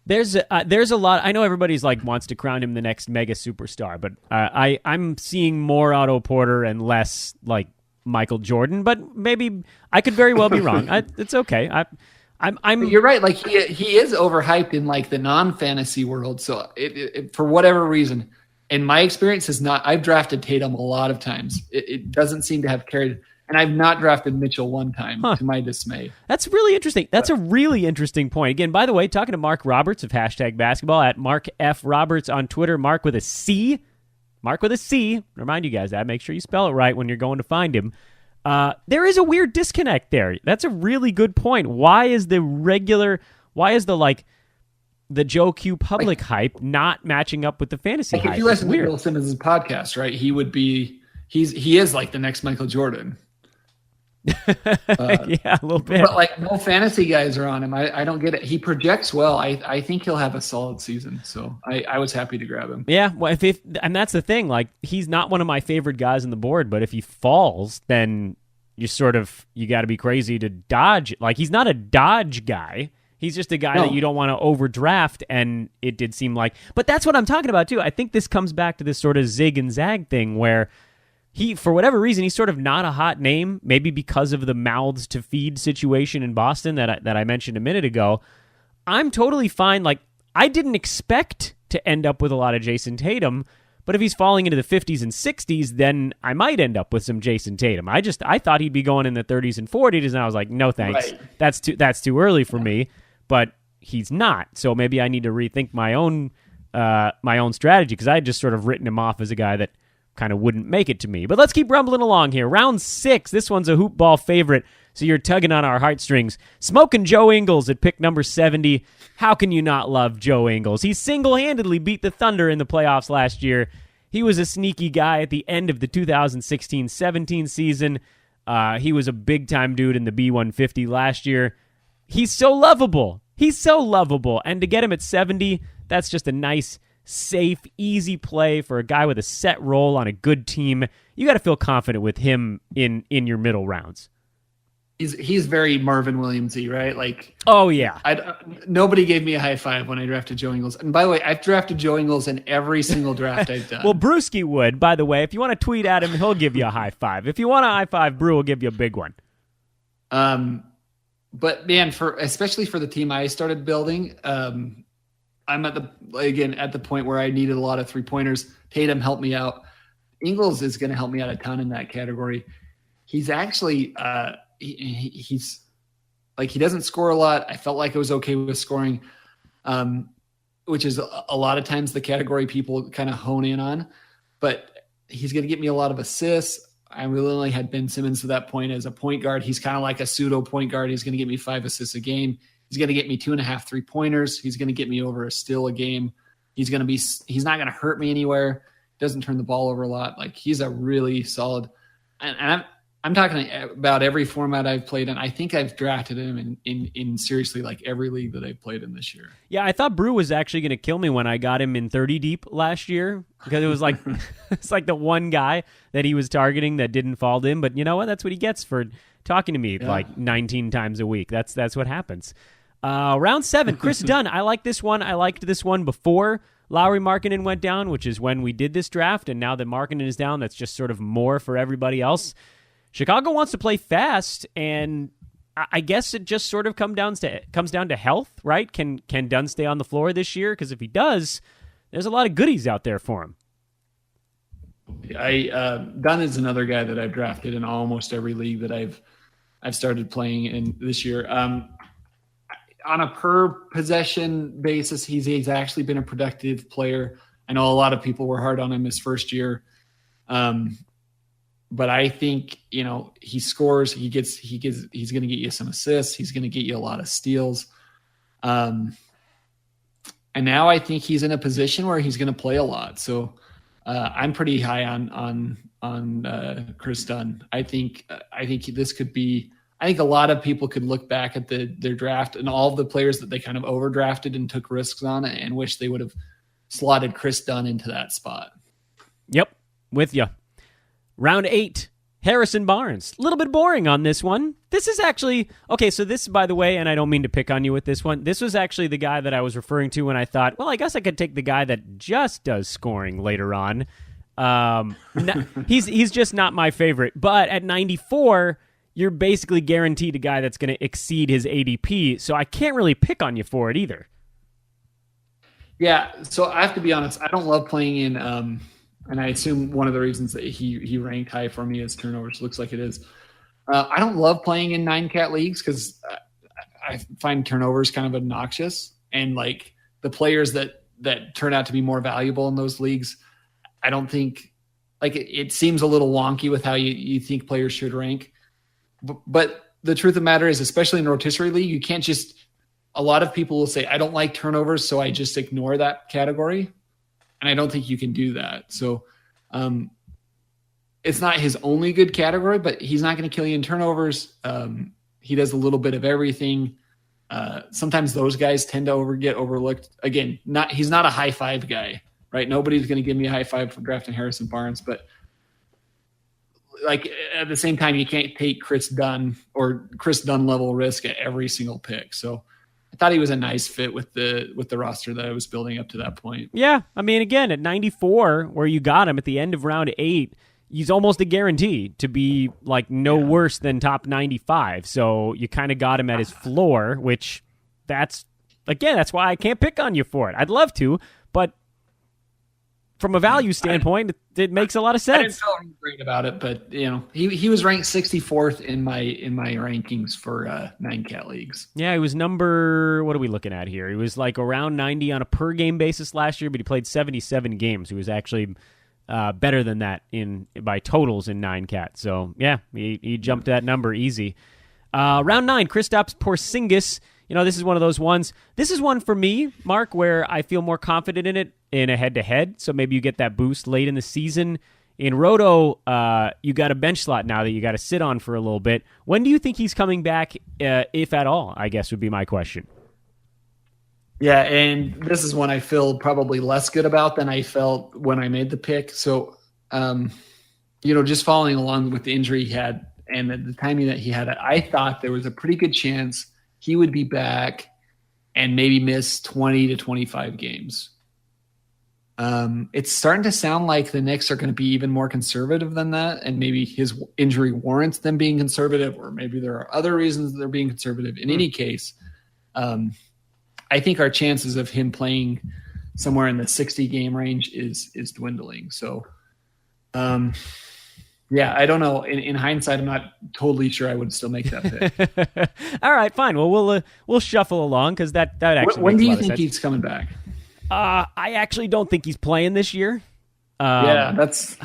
There's a lot. I know everybody's like wants to crown him the next mega superstar, but I'm seeing more Otto Porter and less like Michael Jordan. But maybe I could very well be wrong. It's okay. I'm. You're right. Like he is overhyped in like the non-fantasy world. So it for whatever reason, in my experience, is not. I've drafted Tatum a lot of times. It doesn't seem to have carried. And I've not drafted Mitchell one time, to my dismay. That's really interesting. That's a really interesting point. Again, by the way, talking to Marc Roberts of #Basketball at Marc F. Roberts on Twitter. Marc with a C. Marc with a C. Remind you guys that. Make sure you spell it right when you're going to find him. There is a weird disconnect there. That's a really good point. Why is the Joe Q public hype not matching up with the fantasy hype? If you listen to Bill Simmons' podcast, right, he is like the next Michael Jordan. Yeah, a little bit. But like no fantasy guys are on him. I don't get it. He projects well. I think he'll have a solid season. So I was happy to grab him. Yeah, well, and that's the thing. Like, he's not one of my favorite guys on the board, but if he falls, then you got to be crazy to dodge. Like, he's not a dodge guy. He's just a guy that you don't want to overdraft, and it did seem like. But that's what I'm talking about too. I think this comes back to this sort of zig and zag thing where. He, for whatever reason, he's sort of not a hot name, maybe because of the mouths to feed situation in Boston that I mentioned a minute ago. I'm totally fine. Like, I didn't expect to end up with a lot of Jason Tatum, but if he's falling into the 50s and 60s, then I might end up with some Jason Tatum. I thought he'd be going in the 30s and 40s, and I was like, no thanks. Right. That's too early for me, but he's not. So maybe I need to rethink my own strategy, because I had just sort of written him off as a guy that kind of wouldn't make it to me. But let's keep rumbling along here. Round 6. This one's a hoop ball favorite, so you're tugging on our heartstrings. Smoking Joe Ingles at pick number 70. How can you not love Joe Ingles? He single-handedly beat the Thunder in the playoffs last year. He was a sneaky guy at the end of the 2016-17 season. He was a big-time dude in the B150 last year. He's so lovable. He's so lovable. And to get him at 70, that's just a nice, safe, easy play for a guy with a set role on a good team. You got to feel confident with him in your middle rounds. He's very Marvin Williams-y, right? Like, oh yeah. Nobody gave me a high five when I drafted Joe Ingles. And by the way, I've drafted Joe Ingles in every single draft I've done. Well, Brewski would, by the way. If you want to tweet at him, he'll give you a high five. If you want a high five, Brew will give you a big one. But man, especially for the team I started building, I'm at the point where I needed a lot of 3-pointers. Tatum helped me out. Ingles is going to help me out a ton in that category. He's actually he's like, he doesn't score a lot. I felt like I was okay with scoring, which is a lot of times the category people kind of hone in on. But he's going to get me a lot of assists. I really only had Ben Simmons to that point as a point guard. He's kind of like a pseudo point guard. He's going to get me 5 assists a game. He's going to get me 2.5 3-pointers. He's going to get me over a steal a game. He's not going to hurt me anywhere. Doesn't turn the ball over a lot. Like, he's a really solid, and I'm talking about every format I've played in. I think I've drafted him in seriously like every league that I've played in this year. Yeah, I thought Brew was actually going to kill me when I got him in 30 deep last year, because it was like it's like the one guy that he was targeting that didn't fall in. But you know what? That's what he gets for talking to me like 19 times a week. That's what happens. Round 7, Chris Dunn. I like this one. I liked this one before Lauri Markkanen went down, which is when we did this draft. And now that Markkanen is down, that's just sort of more for everybody else. Chicago wants to play fast, and I guess it just sort of comes down to health, right? Can Dunn stay on the floor this year? Because if he does, there's a lot of goodies out there for him. Dunn is another guy that I've drafted in almost every league that I've started playing in this year. On a per possession basis, he's actually been a productive player. I know a lot of people were hard on him his first year. But I think, he scores, he's going to get you some assists. He's going to get you a lot of steals. And now I think he's in a position where he's going to play a lot. So I'm pretty high on Chris Dunn. I think this could be, I think a lot of people could look back at their draft and all of the players that they kind of overdrafted and took risks on and wish they would have slotted Chris Dunn into that spot. Yep, with you. Round 8, Harrison Barnes. A little bit boring on this one. This is actually, okay, so this, by the way, and I don't mean to pick on you with this one, this was actually the guy that I was referring to when I thought, well, I guess I could take the guy that just does scoring later on. He's just not my favorite. But at 94, you're basically guaranteed a guy that's going to exceed his ADP, so I can't really pick on you for it either. Yeah, so I have to be honest, I don't love playing in and I assume one of the reasons that he ranked high for me is turnovers. Looks like it is. I don't love playing in 9-cat leagues because I find turnovers kind of obnoxious. And like the players that turn out to be more valuable in those leagues, I don't think like it seems a little wonky with how you think players should rank. But the truth of the matter is, especially in a rotisserie league, you can't just – a lot of people will say, I don't like turnovers, so I just ignore that category. And I don't think you can do that. So it's not his only good category, but he's not going to kill you in turnovers. He does a little bit of everything. Sometimes those guys tend to get overlooked. Again, he's not a high five guy, right? Nobody's going to give me a high five for drafting Harrison Barnes, but like at the same time, you can't take Chris Dunn or Chris Dunn level risk at every single pick. So I thought he was a nice fit with the roster that I was building up to that point. Yeah, I mean, again, at 94, where you got him at the end of round 8, he's almost a guarantee to be like no worse than top 95. So you kind of got him at his floor, which that's why I can't pick on you for it. I'd love to, but from a value standpoint, it makes a lot of sense. I didn't feel great about it, but he was ranked 64th in my rankings for 9-cat leagues. Yeah, he was number. What are we looking at here? He was like around 90 on a per game basis last year, but he played 77 games. He was actually better than that by totals in 9-cat. So yeah, he jumped that number easy. Round 9, Kristaps Porzingis. This is one of those ones. This is one for me, Mark, where I feel more confident in it in a head-to-head. So maybe you get that boost late in the season. In roto, you got a bench slot now that you got to sit on for a little bit. When do you think he's coming back, if at all, I guess would be my question. Yeah, and this is one I feel probably less good about than I felt when I made the pick. So, just following along with the injury he had and the timing that he had, I thought there was a pretty good chance he would be back and maybe miss 20 to 25 games. It's starting to sound like the Knicks are going to be even more conservative than that, and maybe his injury warrants them being conservative, or maybe there are other reasons they're being conservative. In any case, I think our chances of him playing somewhere in the 60 game range is dwindling. So, I don't know. In hindsight, I'm not totally sure I would still make that pick. All right, fine. Well, we'll shuffle along because that actually. When makes do a you lot of think sense. he's coming back? I actually don't think he's playing this year. That's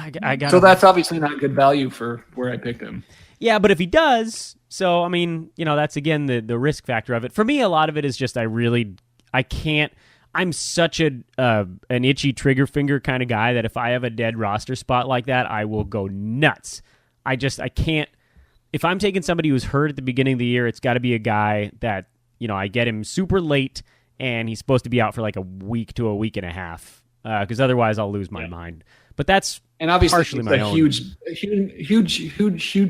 so that's obviously not good value for where I picked him. Yeah, but if he does, so I mean, that's again the risk factor of it. For me, a lot of it is just I can't. I'm such an itchy trigger finger kind of guy that if I have a dead roster spot like that, I will go nuts. I can't. If I'm taking somebody who's hurt at the beginning of the year, it's got to be a guy that I get him super late and he's supposed to be out for like a week to a week and a half, because otherwise I'll lose my mind. But that's obviously partially my own. huge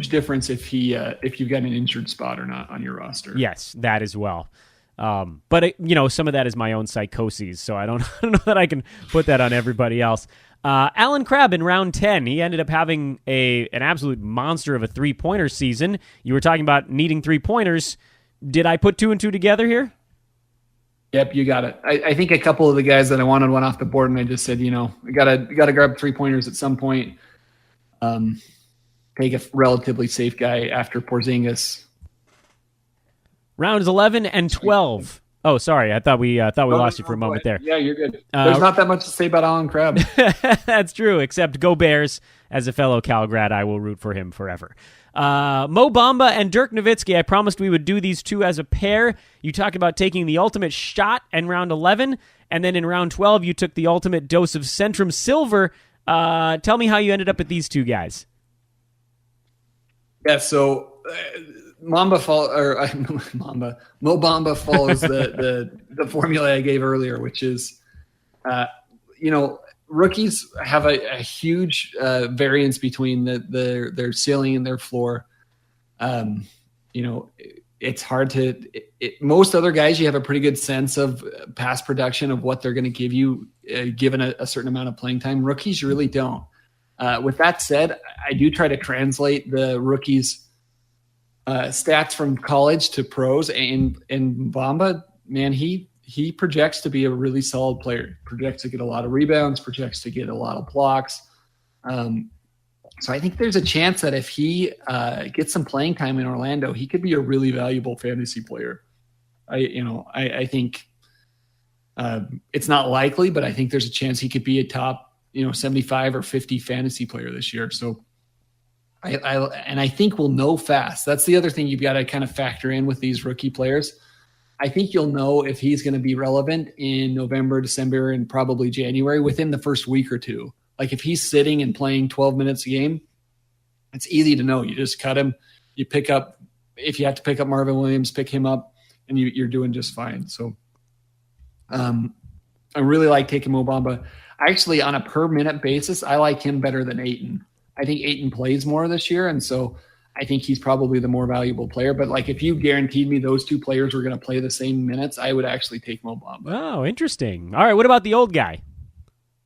difference if you've got an injured spot or not on your roster. Yes, that as well. But some of that is my own psychoses, so I don't know that I can put that on everybody else. Alan Crabb in round 10, he ended up having an absolute monster of a 3-pointer season. You were talking about needing 3-pointers. Did I put 2 and 2 together here? Yep, you got it. I think a couple of the guys that I wanted went off the board, and I just said, we gotta grab 3-pointers at some point. Take a relatively safe guy after Porzingis. Rounds 11 and 12. Oh, sorry. I thought we lost you for a moment there. Yeah, you're good. There's not that much to say about Alan Crabb. That's true, except go Bears. As a fellow Cal grad, I will root for him forever. Mo Bamba and Dirk Nowitzki. I promised we would do these two as a pair. You talked about taking the ultimate shot in round 11, and then in round 12, you took the ultimate dose of Centrum Silver. Tell me how you ended up with these two guys. Yeah, so Mo Bamba follows the formula I gave earlier, which is, rookies have a huge variance between their ceiling and their floor. It's hard to. Most other guys, you have a pretty good sense of past production of what they're going to give you, given a certain amount of playing time. Rookies, you really don't. With that said, I do try to translate the rookies' stats from college to pros, and Bamba, man, he projects to be a really solid player. Projects to get a lot of rebounds. Projects to get a lot of blocks. So I think there's a chance that if he gets some playing time in Orlando, he could be a really valuable fantasy player. I think it's not likely, but I think there's a chance he could be a top 75 or 50 fantasy player this year. So I think we'll know fast. That's the other thing you've got to kind of factor in with these rookie players. I think you'll know if he's going to be relevant in November, December, and probably January within the first week or two. Like if he's sitting and playing 12 minutes a game, it's easy to know. You just cut him. You pick up, if you have to pick up Marvin Williams, pick him up, and you're doing just fine. So I really like taking Mo Bamba. Actually, on a per minute basis, I like him better than Ayton. I think Ayton plays more this year, and so I think he's probably the more valuable player. But like if you guaranteed me those two players were going to play the same minutes, I would actually take Mo Bamba. Oh, interesting. All right, what about the old guy?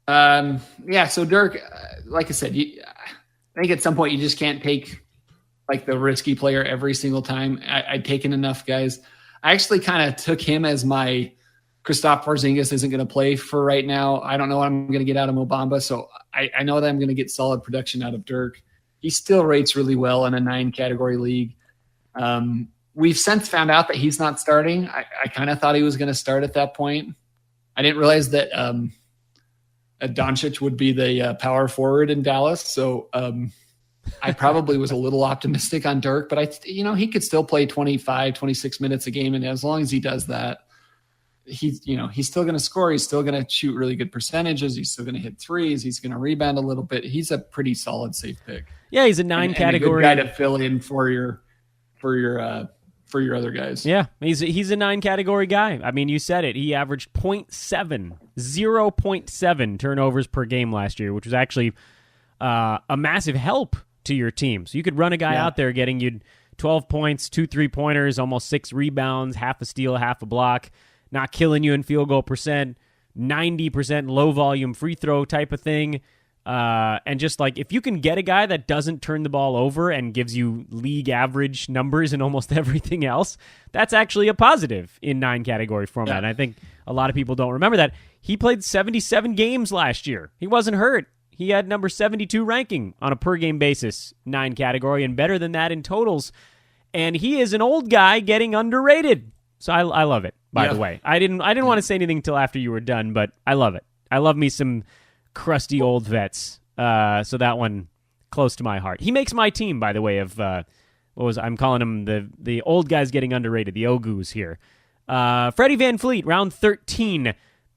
So Dirk, like I said, I think at some point you just can't take like the risky player every single time. I'd taken enough guys. I actually kind of took him as my Kristaps Porzingis isn't going to play for right now. I don't know what I'm going to get out of Mo Bamba, so I know that I'm going to get solid production out of Dirk. He still rates really well in a 9-category league. We've since found out that he's not starting. I kind of thought he was going to start at that point. I didn't realize that Doncic would be the power forward in Dallas. So I probably was a little optimistic on Dirk, but he could still play 25, 26 minutes a game. And as long as he does that, he's still going to score. He's still going to shoot really good percentages. He's still going to hit threes. He's going to rebound a little bit. He's a pretty solid, safe pick. Yeah, he's a 9 category and a good guy to fill in for your other guys. Yeah, he's a 9 category guy. I mean, you said it. He averaged 0.7 turnovers per game last year, which was actually a massive help to your team. So you could run a guy out there getting you 12 points, 2 3-pointers, almost 6 rebounds, half a steal, half a block, not killing you in field goal percent, 90% low volume free throw type of thing. And just like, if you can get a guy that doesn't turn the ball over and gives you league average numbers in almost everything else, that's actually a positive in 9 category format. And I think a lot of people don't remember that. He played 77 games last year. He wasn't hurt. He had number 72 ranking on a per game basis, 9 category, and better than that in totals. And he is an old guy getting underrated. So I love it, by the way. I didn't want to say anything until after you were done, but I love it. I love me some crusty old vets. So that one close to my heart. He makes my team, by the way, of I'm calling him the old guys getting underrated, the Ogus here. Freddie VanVleet, round 13.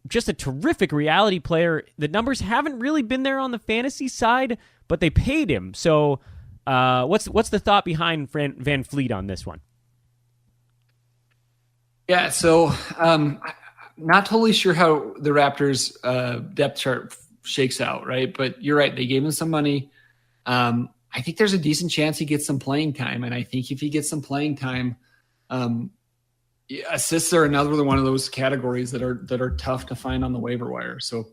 Just a terrific reality player. The numbers haven't really been there on the fantasy side, but they paid him. So what's the thought behind VanVleet on this one? Yeah, so not totally sure how the Raptors depth chart shakes out, right? But you're right. They gave him some money. I think there's a decent chance he gets some playing time. And I think if he gets some playing time, assists are another one of those categories that are tough to find on the waiver wire. So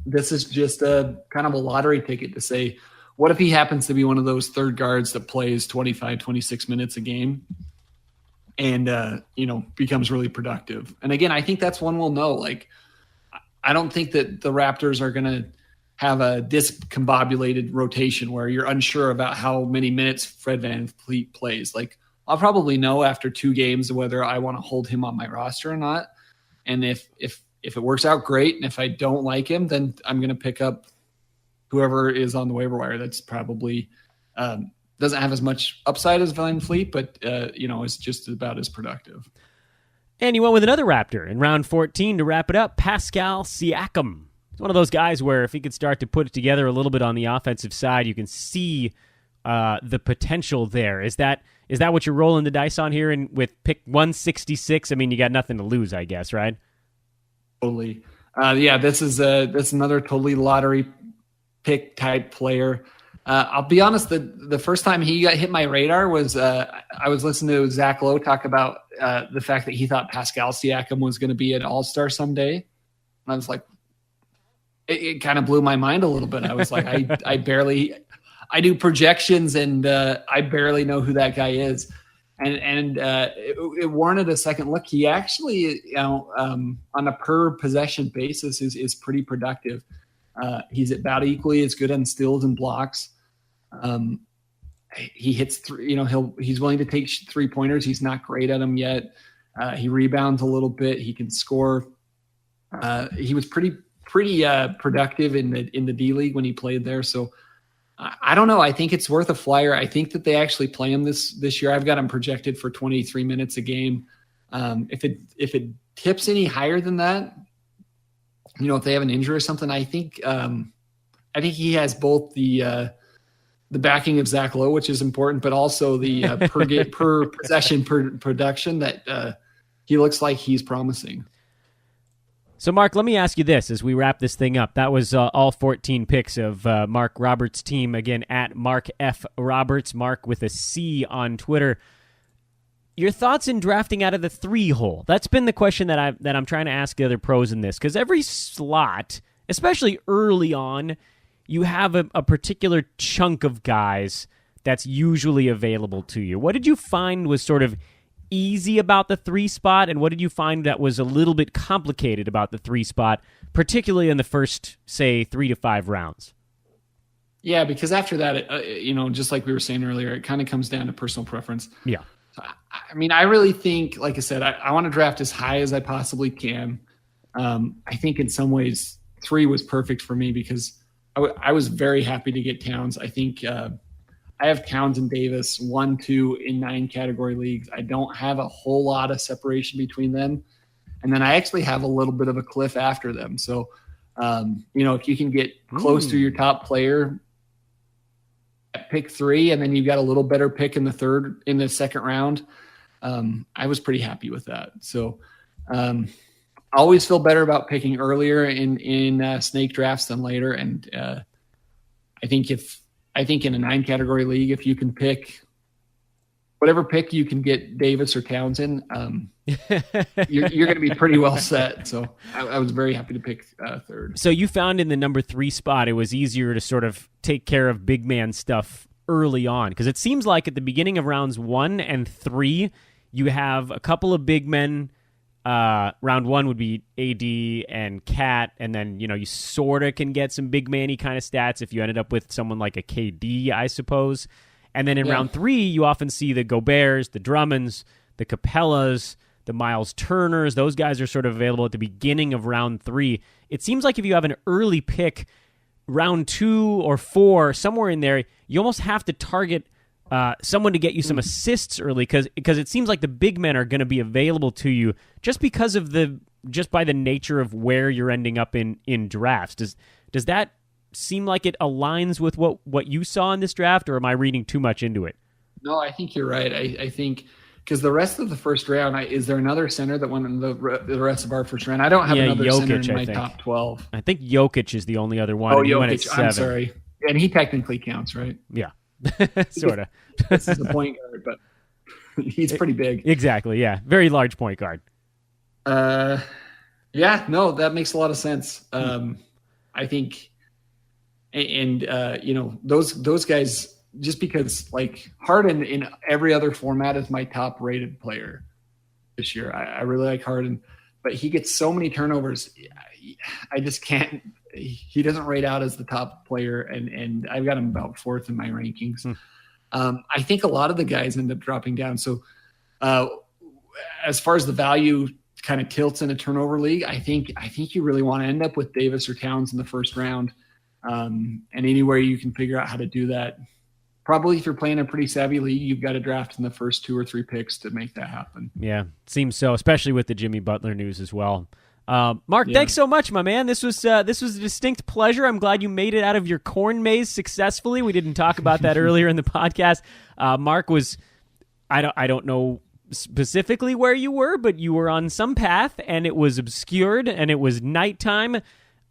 this is just a kind of a lottery ticket to say, what if he happens to be one of those third guards that plays 25, 26 minutes a game and, becomes really productive? And again, I think that's one we'll know. Like, I don't think that the Raptors are going to have a discombobulated rotation where you're unsure about how many minutes Fred VanVleet plays. Like, I'll probably know after 2 games whether I want to hold him on my roster or not. And if it works out, great. And if I don't like him, then I'm going to pick up whoever is on the waiver wire that's probably doesn't have as much upside as VanVleet, but is just about as productive. And you went with another Raptor in round 14 to wrap it up, Pascal Siakam. He's one of those guys where if he could start to put it together a little bit on the offensive side, you can see the potential there. Is that what you're rolling the dice on here? And with pick 166, I mean, you got nothing to lose, I guess, right? Totally. This is another totally lottery pick type player. I'll be honest, the first time he got hit my radar was I was listening to Zach Lowe talk about the fact that he thought Pascal Siakam was going to be an all-star someday. And I was like, it kind of blew my mind a little bit. I was like, I do projections and I barely know who that guy is. And it warranted a second look. He actually, on a per possession basis is pretty productive. He's about equally as good on steals and blocks. He hits he's willing to take 3-pointers. He's not great at them yet. He rebounds a little bit. He can score. He was pretty productive in the D League when he played there. So I don't know. I think it's worth a flyer. I think that they actually play him this year. I've got him projected for 23 minutes a game. If it tips any higher than that, if they have an injury or something, I think he has both the backing of Zach Lowe, which is important, but also the per possession production that he looks like he's promising. So, Mark, let me ask you this as we wrap this thing up. That was all 14 picks of Marc Roberts' team. Again, at Mark F. Roberts, Mark with a C on Twitter. Your thoughts in drafting out of the 3-hole? That's been the question that I'm trying to ask the other pros in this, because every slot, especially early on, you have a particular chunk of guys that's usually available to you. What did you find was sort of easy about the 3 spot, and what did you find that was a little bit complicated about the 3 spot, particularly in the first, say, 3 to 5 rounds? Yeah, because after that, just like we were saying earlier, it kind of comes down to personal preference. Yeah. I mean, I really think, like I said, I want to draft as high as I possibly can. I think in some ways 3 was perfect for me because I was very happy to get Towns. I think I have Towns and Davis 1, 2 in 9 category leagues. I don't have a whole lot of separation between them. And then I actually have a little bit of a cliff after them. So, if you can get close to your top player at pick 3, and then you've got a little better pick in the second round, I was pretty happy with that. So, I always feel better about picking earlier in snake drafts than later. And I think in a 9-category league, if you can pick whatever pick you can get Davis or Townsend, you're going to be pretty well set. So I was very happy to pick third. So you found in the number 3 spot, it was easier to sort of take care of big man stuff early on, because it seems like at the beginning of rounds 1 and 3, you have a couple of big men. Round 1 would be AD and Cat, and then you sort of can get some big man-y kind of stats if you ended up with someone like a KD, I suppose. And then in round 3, you often see the Goberts, the Drummonds, the Capellas, the Miles Turners. Those guys are sort of available at the beginning of round 3. It seems like if you have an early pick, round 2 or 4, somewhere in there, you almost have to target someone to get you some assists early, because it seems like the big men are going to be available to you just because of just by the nature of where you're ending up in drafts. Does that seem like it aligns with what you saw in this draft, or am I reading too much into it? No, I think you're right. I think because the rest of the first round, is there another center that went in the rest of our first round? I don't have another Jokic, center in my top 12. I think Jokic is the only other one. Oh, Jokic. I'm sorry. And he technically counts, right? Yeah. Sort of. This is the point guard, but he's pretty big. Exactly, yeah. Very large point guard. Yeah, no, that makes a lot of sense. I think, and those guys, just because like Harden in every other format is my top rated player this year. I really like Harden, but he gets so many turnovers. I just can't. He doesn't rate out as the top player, and I've got him about 4th in my rankings. I think a lot of the guys end up dropping down. So as far as the value kind of tilts in a turnover league, I think you really want to end up with Davis or Towns in the first round. And anywhere you can figure out how to do that, probably if you're playing a pretty savvy league, you've got to draft in the first 2 or 3 picks to make that happen. Yeah, seems so, especially with the Jimmy Butler news as well. Mark, thanks so much, my man. This was a distinct pleasure. I'm glad you made it out of your corn maze successfully. We didn't talk about that earlier in the podcast. Mark was, I don't know specifically where you were, but you were on some path, and it was obscured, and it was nighttime.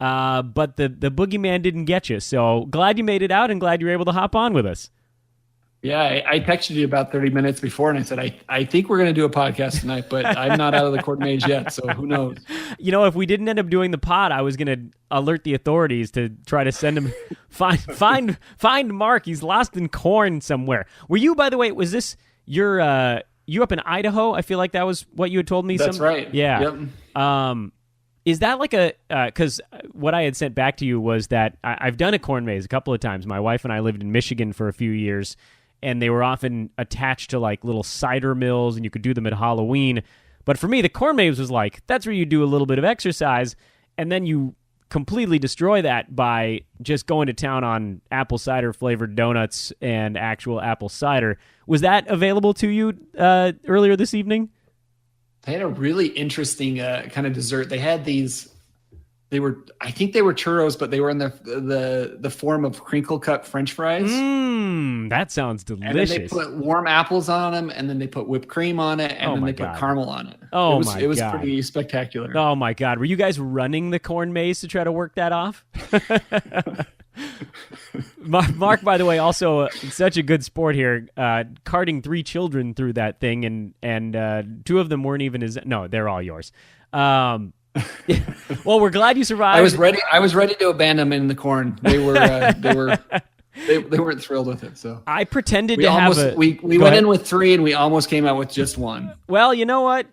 But the boogeyman didn't get you. So glad you made it out, and glad you were able to hop on with us. Yeah, I texted you about 30 minutes before, and I said, I think we're going to do a podcast tonight, but I'm not out of the court maze yet, so who knows? If we didn't end up doing the pod, I was going to alert the authorities to try to send him, find Mark. He's lost in corn somewhere. Were you, by the way, was this you up in Idaho? I feel like that was what you had told me. That's right. Yeah. Yep. Is that like because what I had sent back to you was that I've done a corn maze a couple of times. My wife and I lived in Michigan for a few years, and they were often attached to like little cider mills, and you could do them at Halloween. But for me, the corn maze was like, that's where you do a little bit of exercise, and then you completely destroy that by just going to town on apple cider flavored donuts and actual apple cider. Was that available to you earlier this evening? They had a really interesting kind of dessert. They had these. I think they were churros, but they were in the form of crinkle cut French fries. That sounds delicious. And then they put warm apples on them, and then they put whipped cream on it, and then they put caramel on it. It was pretty spectacular. Oh my God! Were you guys running the corn maze to try to work that off? Mark, by the way, also such a good sport here, carting 3 children through that thing, and 2 of them weren't even they're all yours. Well, we're glad you survived. I was ready to abandon them in the corn. They weren't thrilled with it. So I pretended we went in with 3 and we almost came out with just 1. Well, you know what?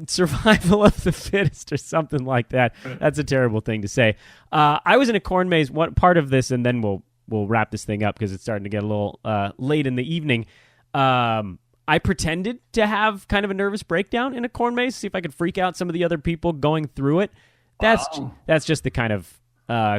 Survival of the fittest or something like that. That's a terrible thing to say. I was in a corn maze. What part of this, and then we'll wrap this thing up because it's starting to get a little late in the evening. I pretended to have kind of a nervous breakdown in a corn maze, see if I could freak out some of the other people going through it. That's just the kind of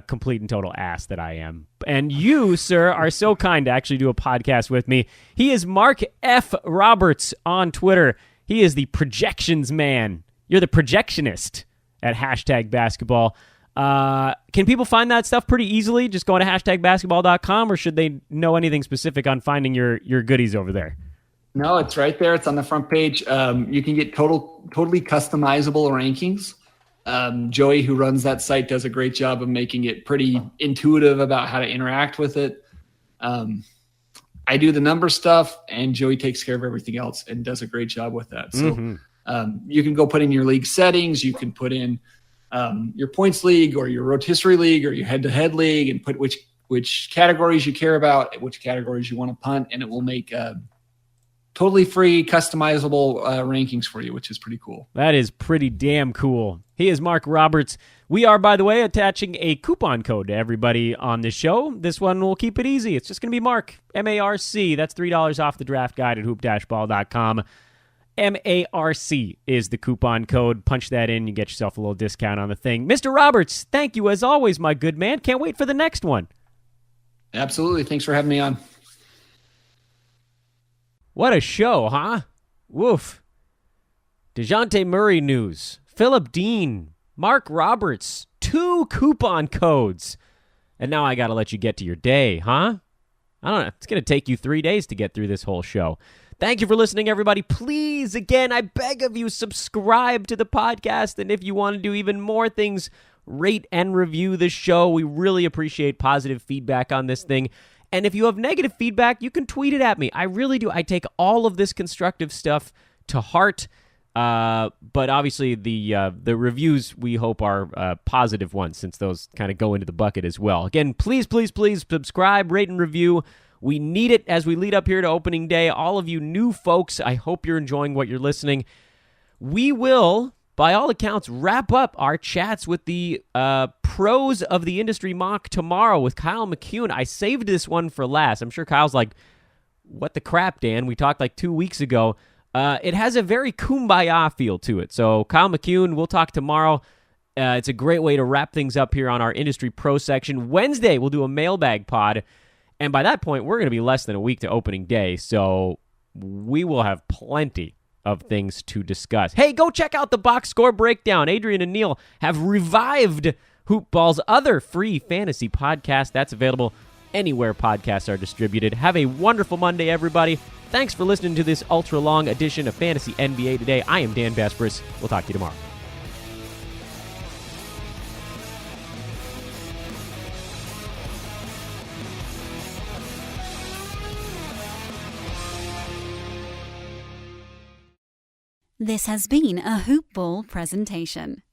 complete and total ass that I am. And you, sir, are so kind to actually do a podcast with me. He is Marc F. Roberts on Twitter. He is the projections man. You're the projectionist at #basketball. Can people find that stuff pretty easily? Just going to #basketball.com, or should they know anything specific on finding your goodies over there? No, it's right there. It's on the front page. You can get totally customizable rankings. Joey, who runs that site, does a great job of making it pretty intuitive about how to interact with it. I do the number stuff, and Joey takes care of everything else and does a great job with that. So you can go put in your league settings. You can put in your points league or your rotisserie league or your head-to-head league and put which categories you care about, which categories you want to punt, and it will make totally free, customizable rankings for you, which is pretty cool. That is pretty damn cool. He is Marc Roberts. We are, by the way, attaching a coupon code to everybody on the show. This one will keep it easy. It's just going to be Marc, M-A-R-C. That's $3 off the draft guide at hoop-ball.com. M-A-R-C is the coupon code. Punch that in. You get yourself a little discount on the thing. Mr. Roberts, thank you as always, my good man. Can't wait for the next one. Absolutely. Thanks for having me on. What a show, huh? Woof. Dejounte Murray news. Phillip Dean. Marc Roberts. 2 coupon codes. And now I got to let you get to your day, huh? I don't know. It's going to take you 3 days to get through this whole show. Thank you for listening, everybody. Please, again, I beg of you, subscribe to the podcast. And if you want to do even more things, rate and review the show. We really appreciate positive feedback on this thing. And if you have negative feedback, you can tweet it at me. I really do. I take all of this constructive stuff to heart. But obviously, the reviews we hope are positive ones, since those kind of go into the bucket as well. Again, please, please, please subscribe, rate, and review. We need it as we lead up here to opening day. All of you new folks, I hope you're enjoying what you're listening. We will, by all accounts, wrap up our chats with the pros of the industry mock tomorrow with Kyle McCune. I saved this one for last. I'm sure Kyle's like, what the crap, Dan? We talked like 2 weeks ago. It has a very kumbaya feel to it. So Kyle McCune, we'll talk tomorrow. It's a great way to wrap things up here on our industry pro section. Wednesday, we'll do a mailbag pod. And by that point, we're going to be less than a week to opening day. So we will have plenty of things to discuss. Hey, go check out the box score breakdown. Adrian and Neil have revived Hoop Ball's other free fantasy podcast. That's available anywhere podcasts are distributed. Have a wonderful Monday, everybody. Thanks for listening to this ultra-long edition of Fantasy NBA Today. I am Dan Besbris. We'll talk to you tomorrow. This has been a Hoop Ball presentation.